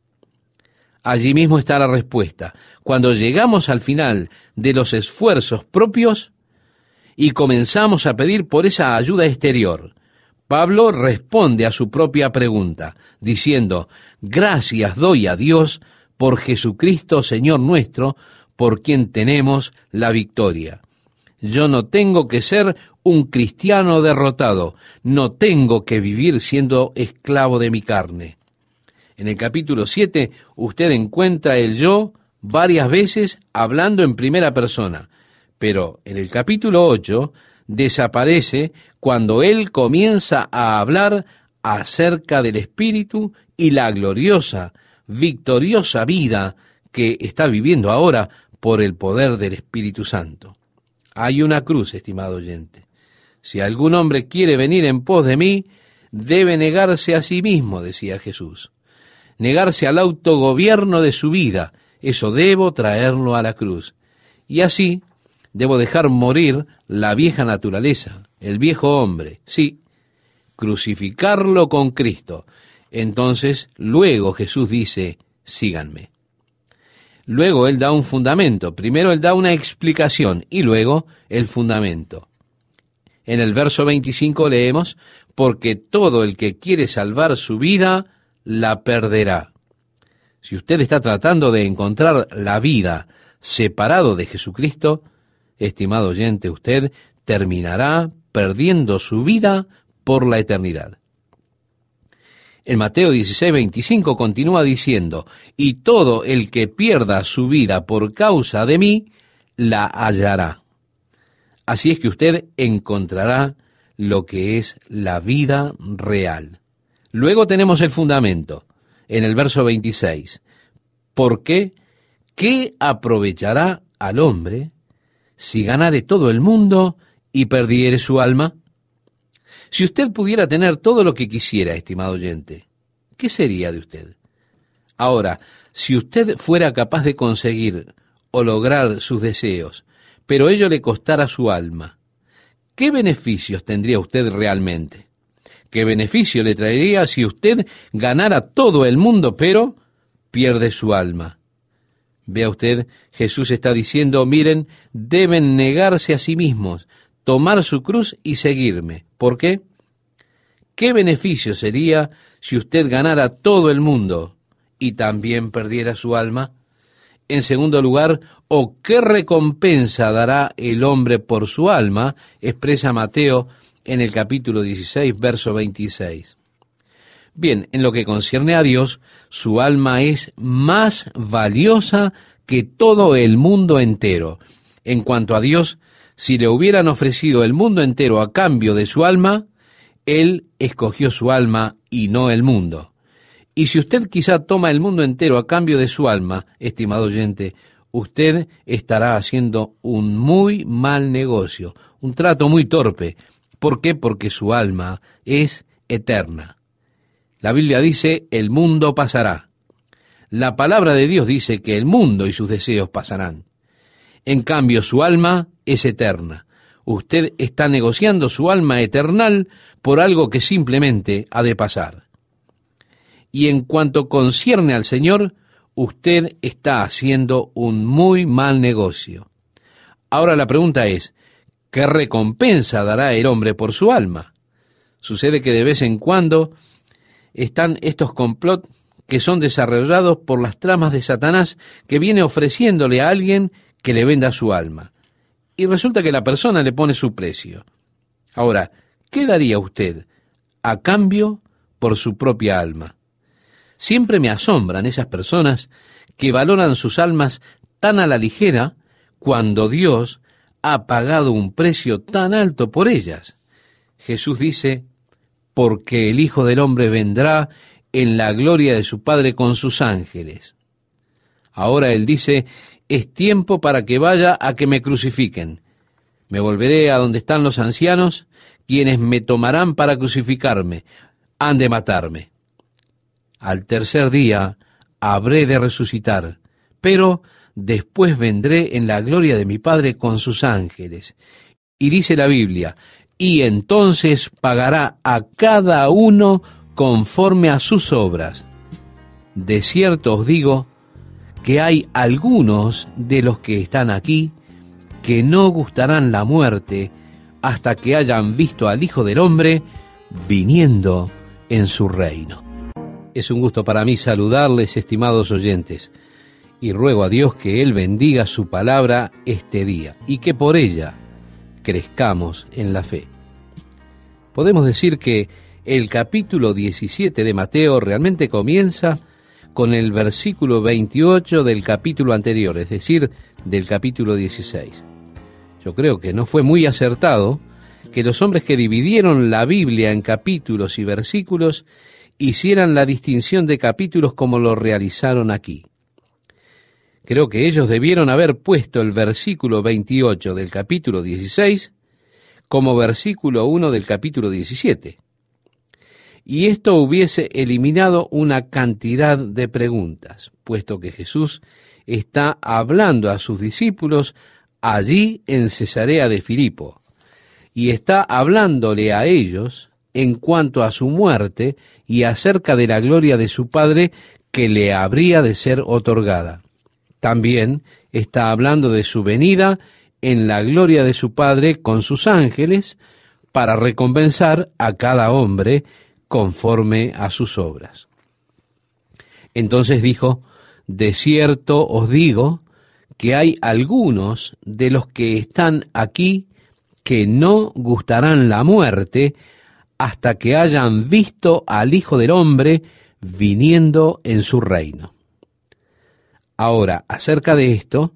Allí mismo está la respuesta. Cuando llegamos al final de los esfuerzos propios y comenzamos a pedir por esa ayuda exterior, Pablo responde a su propia pregunta, diciendo: gracias doy a Dios por Jesucristo Señor nuestro, por quien tenemos la victoria. Yo no tengo que ser un cristiano derrotado, no tengo que vivir siendo esclavo de mi carne. En el capítulo 7 usted encuentra el yo varias veces hablando en primera persona, pero en el capítulo 8 desaparece cuando él comienza a hablar acerca del Espíritu y la gloriosa, victoriosa vida que está viviendo ahora por el poder del Espíritu Santo. Hay una cruz, estimado oyente. Si algún hombre quiere venir en pos de mí, debe negarse a sí mismo, decía Jesús. Negarse al autogobierno de su vida, eso debo traerlo a la cruz. Y así debo dejar morir la vieja naturaleza, el viejo hombre, sí, crucificarlo con Cristo. Entonces, luego Jesús dice: síganme. Luego él da un fundamento. Primero él da una explicación y luego el fundamento. En el verso 25 leemos: porque todo el que quiere salvar su vida, la perderá. Si usted está tratando de encontrar la vida separado de Jesucristo, estimado oyente, usted terminará perdiendo su vida por la eternidad. En Mateo 16:25 continúa diciendo: y todo el que pierda su vida por causa de mí, la hallará. Así es que usted encontrará lo que es la vida real. Luego tenemos el fundamento, en el verso 26. ¿Por qué? ¿Qué aprovechará al hombre si ganare todo el mundo y perdiere su alma? Si usted pudiera tener todo lo que quisiera, estimado oyente, ¿qué sería de usted? Ahora, si usted fuera capaz de conseguir o lograr sus deseos, pero ello le costara su alma, ¿qué beneficios tendría usted realmente? ¿Qué beneficio le traería si usted ganara todo el mundo, pero pierde su alma? Vea usted, Jesús está diciendo: miren, deben negarse a sí mismos, tomar su cruz y seguirme. ¿Por qué? ¿Qué beneficio sería si usted ganara todo el mundo y también perdiera su alma? En segundo lugar, ¿o qué recompensa dará el hombre por su alma?, expresa Mateo en el capítulo 16, verso 26. Bien, en lo que concierne a Dios, su alma es más valiosa que todo el mundo entero. En cuanto a Dios, si le hubieran ofrecido el mundo entero a cambio de su alma, Él escogió su alma y no el mundo. Y si usted quizá toma el mundo entero a cambio de su alma, estimado oyente, usted estará haciendo un muy mal negocio, un trato muy torpe. ¿Por qué? Porque su alma es eterna. La Biblia dice, el mundo pasará. La palabra de Dios dice que el mundo y sus deseos pasarán. En cambio, su alma es eterna. Usted está negociando su alma eternal por algo que simplemente ha de pasar. Y en cuanto concierne al Señor, usted está haciendo un muy mal negocio. Ahora la pregunta es, ¿qué recompensa dará el hombre por su alma? Sucede que de vez en cuando están estos complots que son desarrollados por las tramas de Satanás, que viene ofreciéndole a alguien que le venda su alma. Y resulta que la persona le pone su precio. Ahora, ¿qué daría usted a cambio por su propia alma? Siempre me asombran esas personas que valoran sus almas tan a la ligera cuando Dios ha pagado un precio tan alto por ellas. Jesús dice, porque el Hijo del Hombre vendrá en la gloria de su Padre con sus ángeles. Ahora Él dice, es tiempo para que vaya a que me crucifiquen. Me volveré a donde están los ancianos, quienes me tomarán para crucificarme, han de matarme. Al tercer día habré de resucitar, pero después vendré en la gloria de mi Padre con sus ángeles. Y dice la Biblia, y entonces pagará a cada uno conforme a sus obras. De cierto os digo que hay algunos de los que están aquí que no gustarán la muerte hasta que hayan visto al Hijo del Hombre viniendo en su reino. Es un gusto para mí saludarles, estimados oyentes, y ruego a Dios que Él bendiga su palabra este día y que por ella crezcamos en la fe. Podemos decir que el capítulo 17 de Mateo realmente comienza con el versículo 28 del capítulo anterior, es decir, del capítulo 16. Yo creo que no fue muy acertado que los hombres que dividieron la Biblia en capítulos y versículos hicieran la distinción de capítulos como lo realizaron aquí. Creo que ellos debieron haber puesto el versículo 28 del capítulo 16 como versículo 1 del capítulo 17. Y esto hubiese eliminado una cantidad de preguntas, puesto que Jesús está hablando a sus discípulos allí en Cesarea de Filipo, y está hablándole a ellos en cuanto a su muerte y acerca de la gloria de su Padre que le habría de ser otorgada. También está hablando de su venida en la gloria de su Padre con sus ángeles para recompensar a cada hombre conforme a sus obras. Entonces dijo, de cierto os digo que hay algunos de los que están aquí que no gustarán la muerte hasta que hayan visto al Hijo del Hombre viniendo en su reino. Ahora, acerca de esto,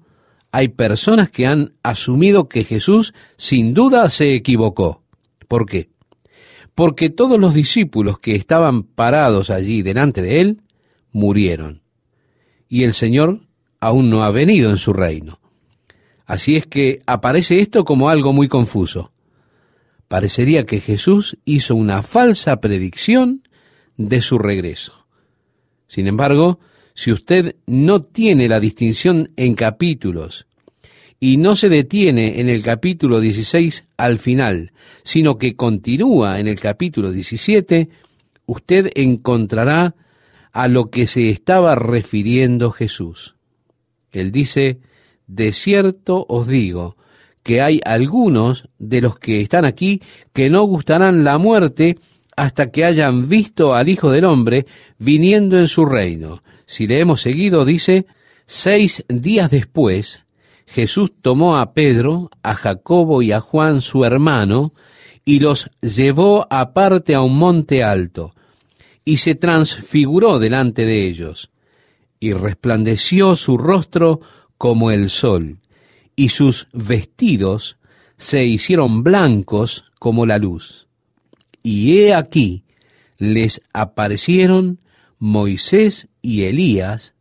hay personas que han asumido que Jesús sin duda se equivocó. ¿Por qué? Porque todos los discípulos que estaban parados allí delante de él murieron, y el Señor aún no ha venido en su reino. Así es que aparece esto como algo muy confuso. Parecería que Jesús hizo una falsa predicción de su regreso. Sin embargo, si usted no tiene la distinción en capítulos y no se detiene en el capítulo 16 al final, sino que continúa en el capítulo 17, usted encontrará a lo que se estaba refiriendo Jesús. Él dice, de cierto os digo que hay algunos de los que están aquí que no gustarán la muerte hasta que hayan visto al Hijo del Hombre viniendo en su reino. Si le hemos seguido, dice, 6 días después, Jesús tomó a Pedro, a Jacobo y a Juan su hermano, y los llevó aparte a un monte alto, y se transfiguró delante de ellos, y resplandeció su rostro como el sol, y sus vestidos se hicieron blancos como la luz. Y he aquí, les aparecieron Moisés y Elías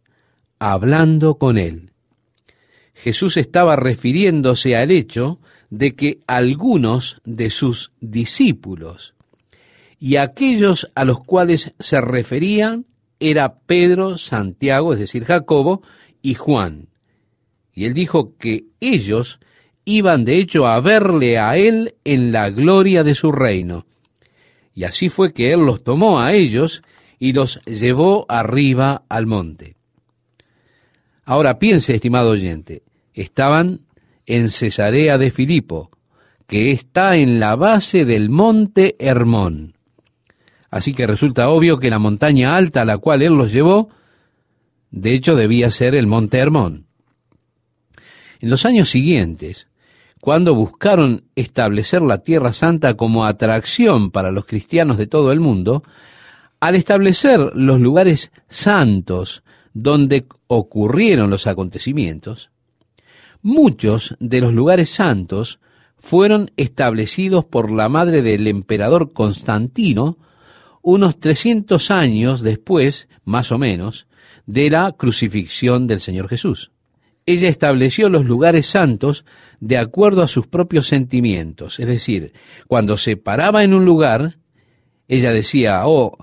hablando con él. Jesús estaba refiriéndose al hecho de que algunos de sus discípulos y aquellos a los cuales se referían era Pedro, Santiago, es decir, Jacobo, y Juan. Y él dijo que ellos iban de hecho a verle a él en la gloria de su reino. Y así fue que él los tomó a ellos y los llevó arriba al monte. Ahora piense, estimado oyente, estaban en Cesarea de Filipo, que está en la base del monte Hermón. Así que resulta obvio que la montaña alta a la cual él los llevó, de hecho debía ser el monte Hermón. En los años siguientes, cuando buscaron establecer la Tierra Santa como atracción para los cristianos de todo el mundo, al establecer los lugares santos donde ocurrieron los acontecimientos, muchos de los lugares santos fueron establecidos por la madre del emperador Constantino unos 300 años después, más o menos, de la crucifixión del Señor Jesús. Ella estableció los lugares santos de acuerdo a sus propios sentimientos, es decir, cuando se paraba en un lugar, ella decía, oh,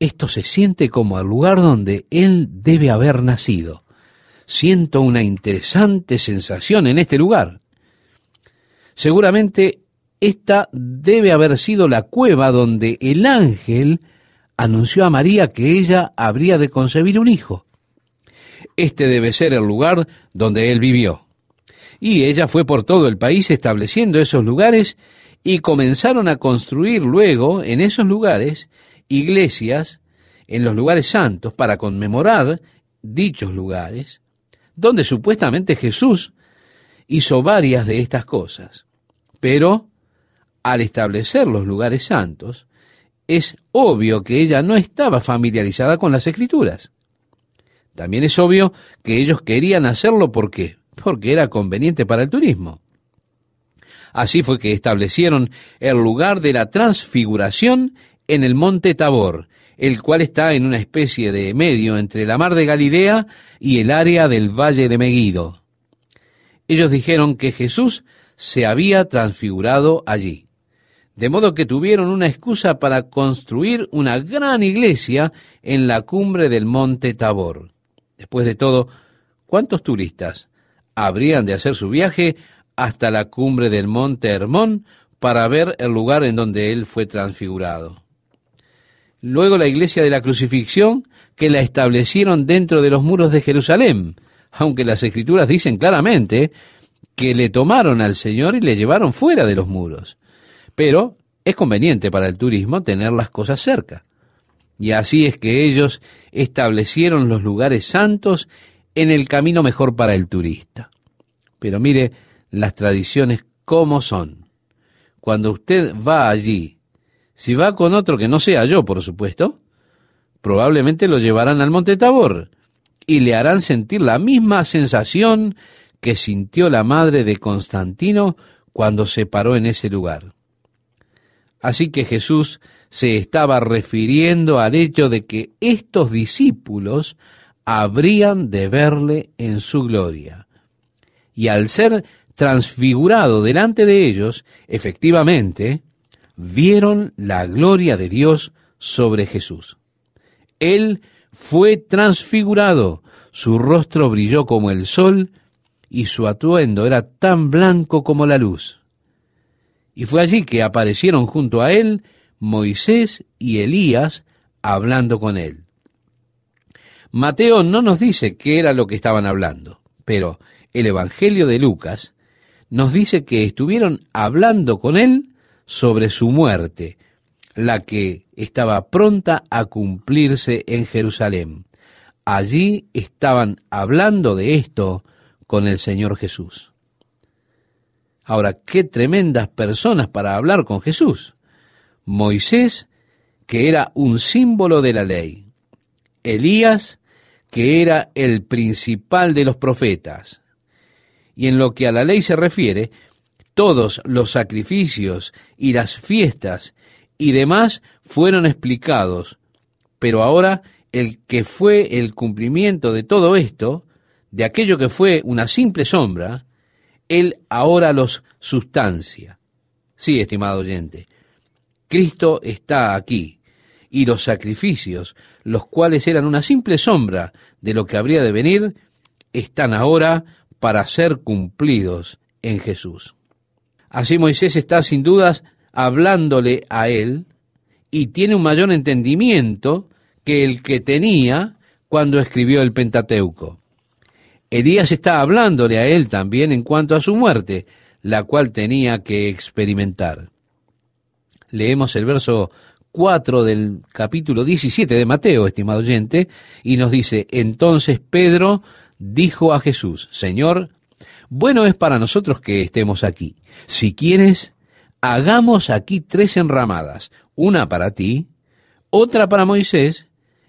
esto se siente como el lugar donde él debe haber nacido. Siento una interesante sensación en este lugar. Seguramente esta debe haber sido la cueva donde el ángel anunció a María que ella habría de concebir un hijo. Este debe ser el lugar donde él vivió. Y ella fue por todo el país estableciendo esos lugares y comenzaron a construir luego en esos lugares iglesias en los lugares santos para conmemorar dichos lugares, donde supuestamente Jesús hizo varias de estas cosas. Pero al establecer los lugares santos, es obvio que ella no estaba familiarizada con las Escrituras. También es obvio que ellos querían hacerlo porque era conveniente para el turismo. Así fue que establecieron el lugar de la transfiguración en el monte Tabor, el cual está en una especie de medio entre la mar de Galilea y el área del valle de Meguido. Ellos dijeron que Jesús se había transfigurado allí, de modo que tuvieron una excusa para construir una gran iglesia en la cumbre del monte Tabor. Después de todo, ¿cuántos turistas habrían de hacer su viaje hasta la cumbre del monte Hermón para ver el lugar en donde él fue transfigurado? Luego la iglesia de la crucifixión, que la establecieron dentro de los muros de Jerusalén, aunque las Escrituras dicen claramente que le tomaron al Señor y le llevaron fuera de los muros. Pero es conveniente para el turismo tener las cosas cerca. Y así es que ellos establecieron los lugares santos en el camino mejor para el turista. Pero mire las tradiciones cómo son. Cuando usted va allí, si va con otro que no sea yo, por supuesto, probablemente lo llevarán al monte Tabor y le harán sentir la misma sensación que sintió la madre de Constantino cuando se paró en ese lugar. Así que Jesús se estaba refiriendo al hecho de que estos discípulos habrían de verle en su gloria. Y al ser transfigurado delante de ellos, efectivamente, vieron la gloria de Dios sobre Jesús. Él fue transfigurado, su rostro brilló como el sol y su atuendo era tan blanco como la luz. Y fue allí que aparecieron junto a él Moisés y Elías hablando con él. Mateo no nos dice qué era lo que estaban hablando, pero el Evangelio de Lucas nos dice que estuvieron hablando con él sobre su muerte, la que estaba pronta a cumplirse en Jerusalén. Allí estaban hablando de esto con el Señor Jesús. Ahora, qué tremendas personas para hablar con Jesús. Moisés, que era un símbolo de la ley. Elías, que era el principal de los profetas. Y en lo que a la ley se refiere, todos los sacrificios y las fiestas y demás fueron explicados, pero ahora el que fue el cumplimiento de todo esto, de aquello que fue una simple sombra, él ahora los sustancia. Sí, estimado oyente, Cristo está aquí, y los sacrificios, los cuales eran una simple sombra de lo que habría de venir, están ahora para ser cumplidos en Jesús. Así Moisés está sin dudas hablándole a él y tiene un mayor entendimiento que el que tenía cuando escribió el Pentateuco. Elías está hablándole a él también en cuanto a su muerte, la cual tenía que experimentar. Leemos el verso 4 del capítulo 17 de Mateo, estimado oyente, y nos dice: entonces Pedro dijo a Jesús: Señor, bueno es para nosotros que estemos aquí. Si quieres, hagamos aquí 3 enramadas, una para ti, otra para Moisés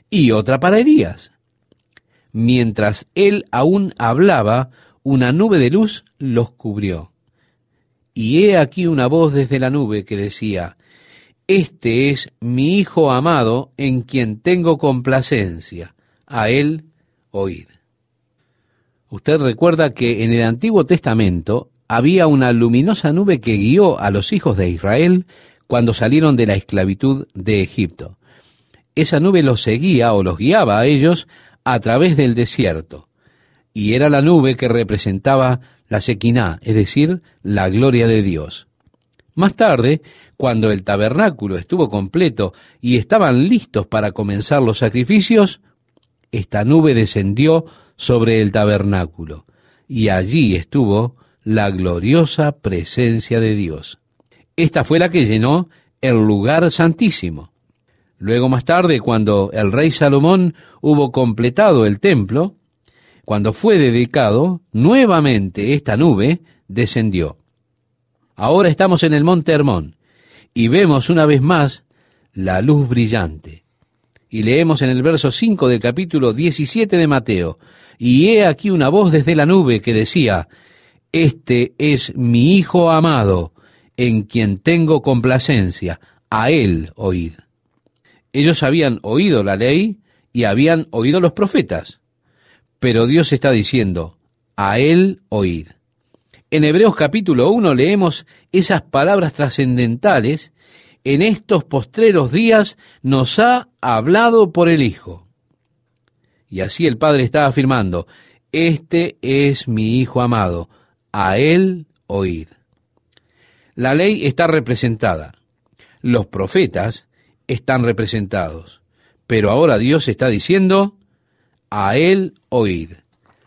y otra para Elías. Mientras él aún hablaba, una nube de luz los cubrió. Y he aquí una voz desde la nube que decía: Este es mi Hijo amado, en quien tengo complacencia. A él oíd. Usted recuerda que en el Antiguo Testamento había una luminosa nube que guió a los hijos de Israel cuando salieron de la esclavitud de Egipto. Esa nube los seguía o los guiaba a ellos a través del desierto, y era la nube que representaba la Shekinah, es decir, la gloria de Dios. Más tarde, cuando el tabernáculo estuvo completo y estaban listos para comenzar los sacrificios, esta nube descendió sobre el tabernáculo, y allí estuvo la gloriosa presencia de Dios. Esta fue la que llenó el lugar santísimo. Luego, más tarde, cuando el rey Salomón hubo completado el templo, cuando fue dedicado, nuevamente esta nube descendió. Ahora estamos en el monte Hermón, y vemos una vez más la luz brillante. Y leemos en el verso 5 del capítulo 17 de Mateo: y he aquí una voz desde la nube que decía: Este es mi Hijo amado, en quien tengo complacencia, a él oíd. Ellos habían oído la ley y habían oído los profetas, pero Dios está diciendo: a él oíd. En Hebreos capítulo 1 leemos esas palabras trascendentales: en estos postreros días nos ha hablado por el Hijo. Y así el Padre está afirmando: este es mi Hijo amado, a él oíd. La ley está representada, los profetas están representados, pero ahora Dios está diciendo: a él oíd.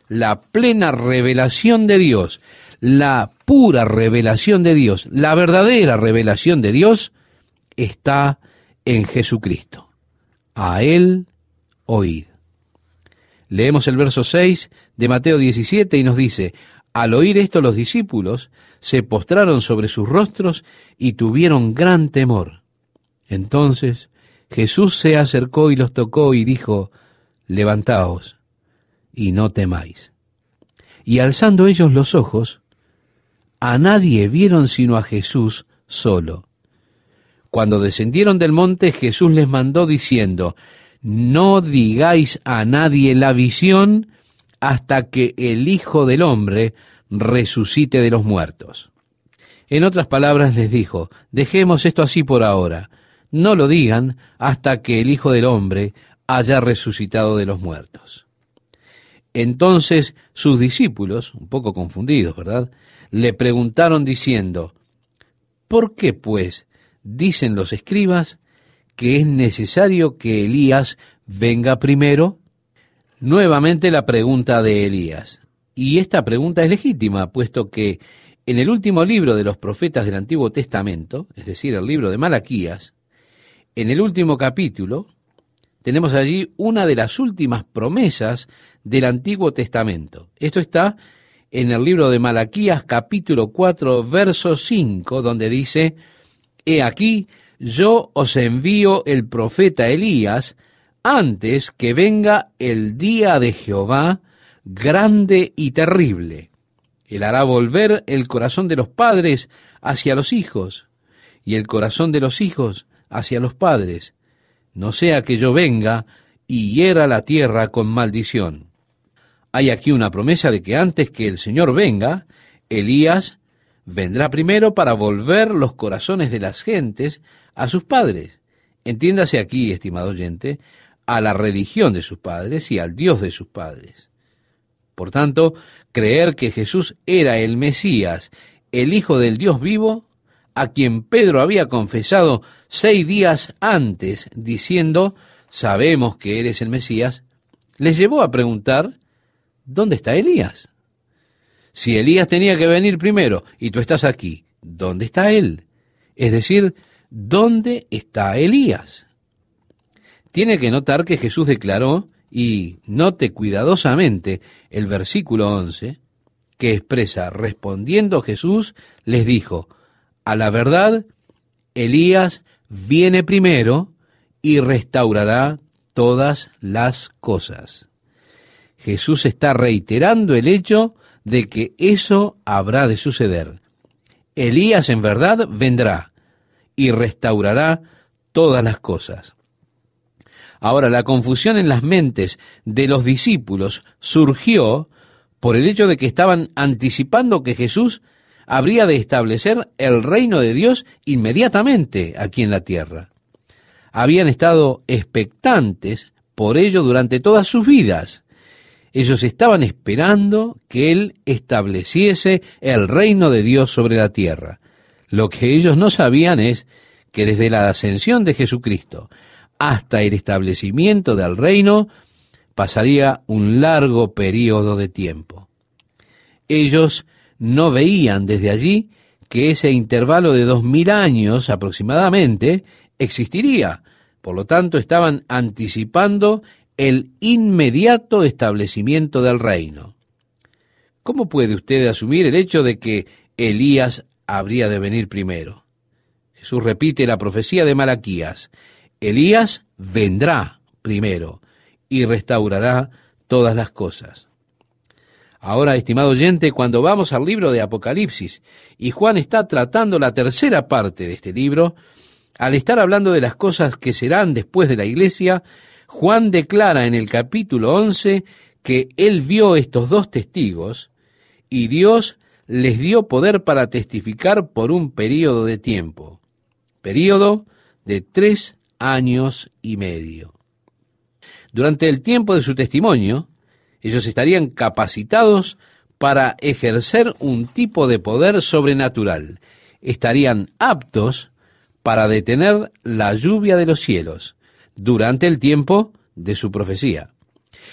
La plena revelación de Dios, la pura revelación de Dios, la verdadera revelación de Dios está en Jesucristo. A él oíd. Leemos el verso 6 de Mateo 17 y nos dice: al oír esto los discípulos se postraron sobre sus rostros y tuvieron gran temor. Entonces Jesús se acercó y los tocó y dijo: levantaos y no temáis. Y alzando ellos los ojos, a nadie vieron sino a Jesús solo. Cuando descendieron del monte, Jesús les mandó diciendo: no digáis a nadie la visión hasta que el Hijo del Hombre resucite de los muertos. En otras palabras les dijo: dejemos esto así por ahora, no lo digan hasta que el Hijo del Hombre haya resucitado de los muertos. Entonces sus discípulos, un poco confundidos, ¿verdad?, le preguntaron diciendo: ¿por qué, pues, dicen los escribas que es necesario que Elías venga primero? Nuevamente la pregunta de Elías. Y esta pregunta es legítima, puesto que en el último libro de los profetas del Antiguo Testamento, es decir, el libro de Malaquías, en el último capítulo, tenemos allí una de las últimas promesas del Antiguo Testamento. Esto está en el libro de Malaquías, capítulo 4, verso 5, donde dice: he aquí, yo os envío el profeta Elías antes que venga el día de Jehová grande y terrible. Él hará volver el corazón de los padres hacia los hijos, y el corazón de los hijos hacia los padres, no sea que yo venga y hiera la tierra con maldición. Hay aquí una promesa de que antes que el Señor venga, Elías vendrá primero para volver los corazones de las gentes a sus padres. Entiéndase aquí, estimado oyente, a la religión de sus padres y al Dios de sus padres. Por tanto, creer que Jesús era el Mesías, el Hijo del Dios vivo, a quien Pedro había confesado 6 días antes, diciendo, sabemos que eres el Mesías, les llevó a preguntar, ¿dónde está Elías? Si Elías tenía que venir primero y tú estás aquí, ¿dónde está él? Es decir, ¿dónde está Elías? Tiene que notar que Jesús declaró, y note cuidadosamente el versículo 11, que expresa, respondiendo Jesús, les dijo, a la verdad, Elías viene primero y restaurará todas las cosas. Jesús está reiterando el hecho de que eso habrá de suceder. Elías en verdad vendrá y restaurará todas las cosas. Ahora, la confusión en las mentes de los discípulos surgió por el hecho de que estaban anticipando que Jesús habría de establecer el reino de Dios inmediatamente aquí en la tierra. Habían estado expectantes por ello durante todas sus vidas. Ellos estaban esperando que Él estableciese el reino de Dios sobre la tierra. Lo que ellos no sabían es que desde la ascensión de Jesucristo hasta el establecimiento del reino pasaría un largo período de tiempo. Ellos no veían desde allí que ese intervalo de 2000 años aproximadamente existiría. Por lo tanto, estaban anticipando el inmediato establecimiento del reino. ¿Cómo puede usted asumir el hecho de que Elías habría de venir primero? Jesús repite la profecía de Malaquías. Elías vendrá primero y restaurará todas las cosas. Ahora, estimado oyente, cuando vamos al libro de Apocalipsis, y Juan está tratando la tercera parte de este libro, al estar hablando de las cosas que serán después de la iglesia, Juan declara en el capítulo 11 que él vio estos 2 testigos y Dios les dio poder para testificar por un período de tiempo, período de 3 años y medio. Durante el tiempo de su testimonio, ellos estarían capacitados para ejercer un tipo de poder sobrenatural. Estarían aptos para detener la lluvia de los cielos durante el tiempo de su profecía.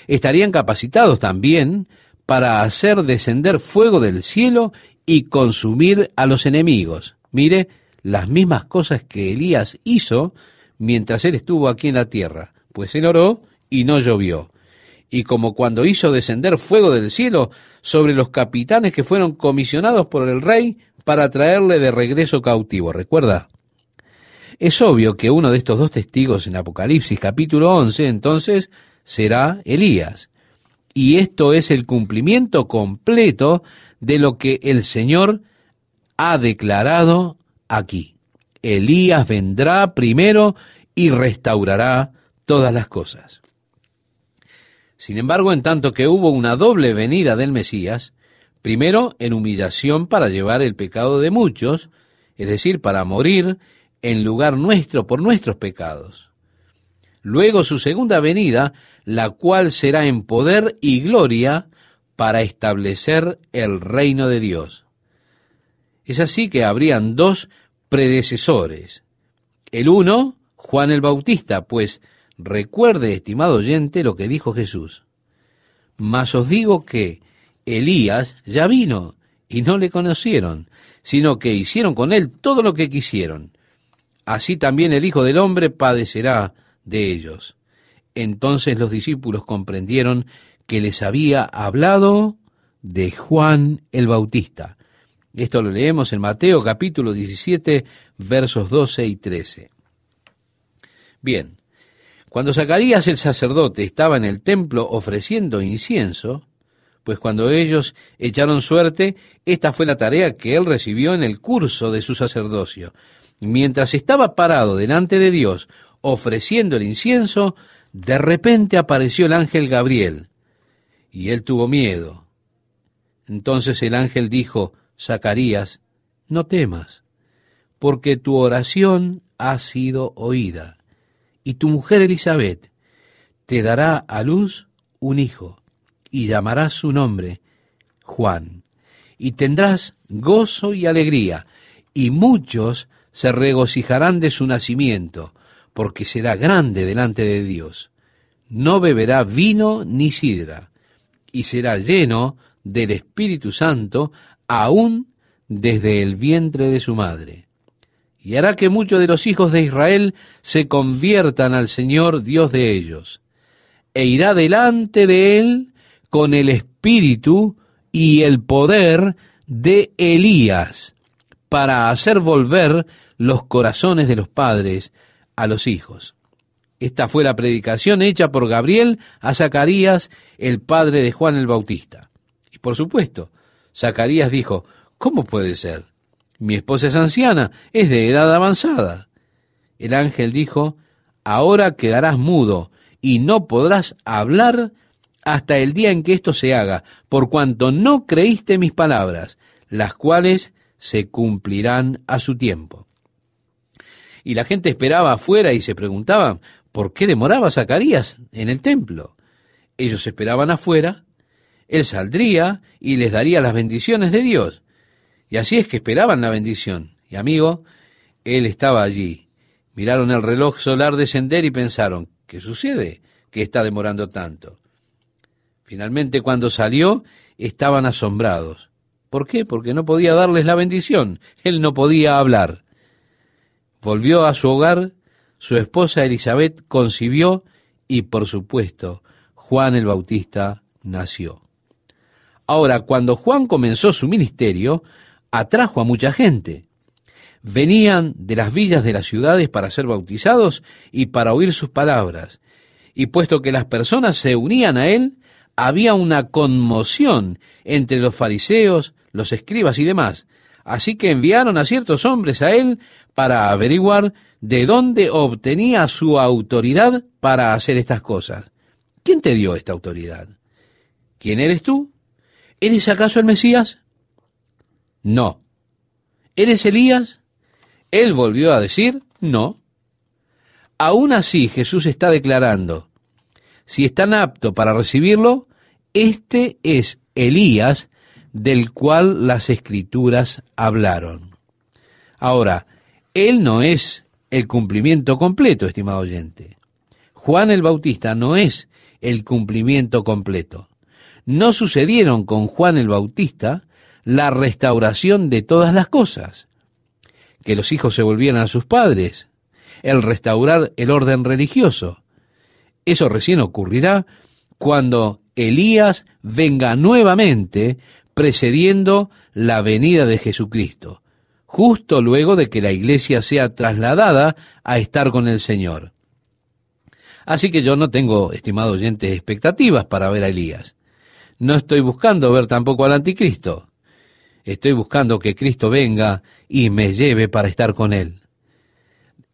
Estarían capacitados también para hacer descender fuego del cielo y consumir a los enemigos. Mire, las mismas cosas que Elías hizo mientras él estuvo aquí en la tierra, pues él oró y no llovió. Y como cuando hizo descender fuego del cielo sobre los capitanes que fueron comisionados por el rey para traerle de regreso cautivo, ¿recuerda? Es obvio que uno de estos 2 testigos en Apocalipsis capítulo 11, entonces, será Elías. Y esto es el cumplimiento completo de lo que el Señor ha declarado aquí. Elías vendrá primero y restaurará todas las cosas. Sin embargo, en tanto que hubo una doble venida del Mesías, primero en humillación para llevar el pecado de muchos, es decir, para morir en lugar nuestro por nuestros pecados. Luego su segunda venida, la cual será en poder y gloria para establecer el reino de Dios. Es así que habrían 2 predecesores. El uno, Juan el Bautista, pues recuerde, estimado oyente, lo que dijo Jesús. Mas os digo que Elías ya vino y no le conocieron, sino que hicieron con él todo lo que quisieron. Así también el Hijo del Hombre padecerá de ellos. Entonces los discípulos comprendieron que les había hablado de Juan el Bautista. Esto lo leemos en Mateo capítulo 17, versos 12 y 13. Bien, cuando Zacarías el sacerdote estaba en el templo ofreciendo incienso, pues cuando ellos echaron suerte, esta fue la tarea que él recibió en el curso de su sacerdocio. Mientras estaba parado delante de Dios ofreciendo el incienso, de repente apareció el ángel Gabriel, y él tuvo miedo. Entonces el ángel dijo, Zacarías, no temas, porque tu oración ha sido oída, y tu mujer Elisabet te dará a luz un hijo, y llamarás su nombre Juan, y tendrás gozo y alegría, y muchos se regocijarán de su nacimiento, porque será grande delante de Dios. No beberá vino ni sidra, y será lleno del Espíritu Santo aún desde el vientre de su madre. Y hará que muchos de los hijos de Israel se conviertan al Señor Dios de ellos, e irá delante de él con el espíritu y el poder de Elías, para hacer volver los corazones de los padres a los hijos. Esta fue la predicación hecha por Gabriel a Zacarías, el padre de Juan el Bautista. Y por supuesto, Zacarías dijo: ¿cómo puede ser? Mi esposa es anciana, es de edad avanzada. El ángel dijo: ahora quedarás mudo y no podrás hablar hasta el día en que esto se haga, por cuanto no creíste mis palabras, las cuales se cumplirán a su tiempo. Y la gente esperaba afuera y se preguntaba por qué demoraba Zacarías en el templo. Ellos esperaban afuera, él saldría y les daría las bendiciones de Dios. Y así es que esperaban la bendición. Y amigo, él estaba allí. Miraron el reloj solar descender y pensaron: ¿qué sucede que está demorando tanto? Finalmente, cuando salió, estaban asombrados. ¿Por qué? Porque no podía darles la bendición. Él no podía hablar. Volvió a su hogar, su esposa Elisabet concibió y, por supuesto, Juan el Bautista nació. Ahora, cuando Juan comenzó su ministerio, atrajo a mucha gente. Venían de las villas de las ciudades para ser bautizados y para oír sus palabras. Y puesto que las personas se unían a él, había una conmoción entre los fariseos, los escribas y demás. Así que enviaron a ciertos hombres a él para averiguar de dónde obtenía su autoridad para hacer estas cosas. ¿Quién te dio esta autoridad? ¿Quién eres tú? ¿Eres acaso el Mesías? No. ¿Eres Elías? Él volvió a decir: no. Aún así, Jesús está declarando: si están aptos para recibirlo, este es Elías del cual las Escrituras hablaron. Ahora, él no es el cumplimiento completo, estimado oyente. Juan el Bautista no es el cumplimiento completo. No sucedieron con Juan el Bautista la restauración de todas las cosas, que los hijos se volvieran a sus padres, el restaurar el orden religioso. Eso recién ocurrirá cuando Elías venga nuevamente precediendo la venida de Jesucristo, justo luego de que la iglesia sea trasladada a estar con el Señor. Así que yo no tengo, estimado oyente, expectativas para ver a Elías. No estoy buscando ver tampoco al anticristo. Estoy buscando que Cristo venga y me lleve para estar con él.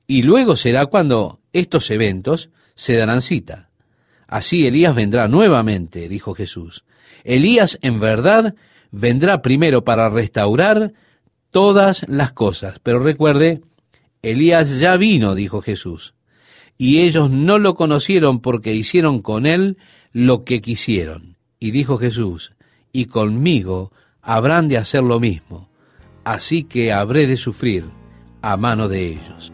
Y luego será cuando estos eventos se darán cita. Así Elías vendrá nuevamente, dijo Jesús. Elías en verdad vendrá primero para restaurar todas las cosas. Pero recuerde, Elías ya vino, dijo Jesús, y ellos no lo conocieron porque hicieron con él lo que quisieron. Y dijo Jesús: y conmigo habrán de hacer lo mismo, así que habré de sufrir a mano de ellos.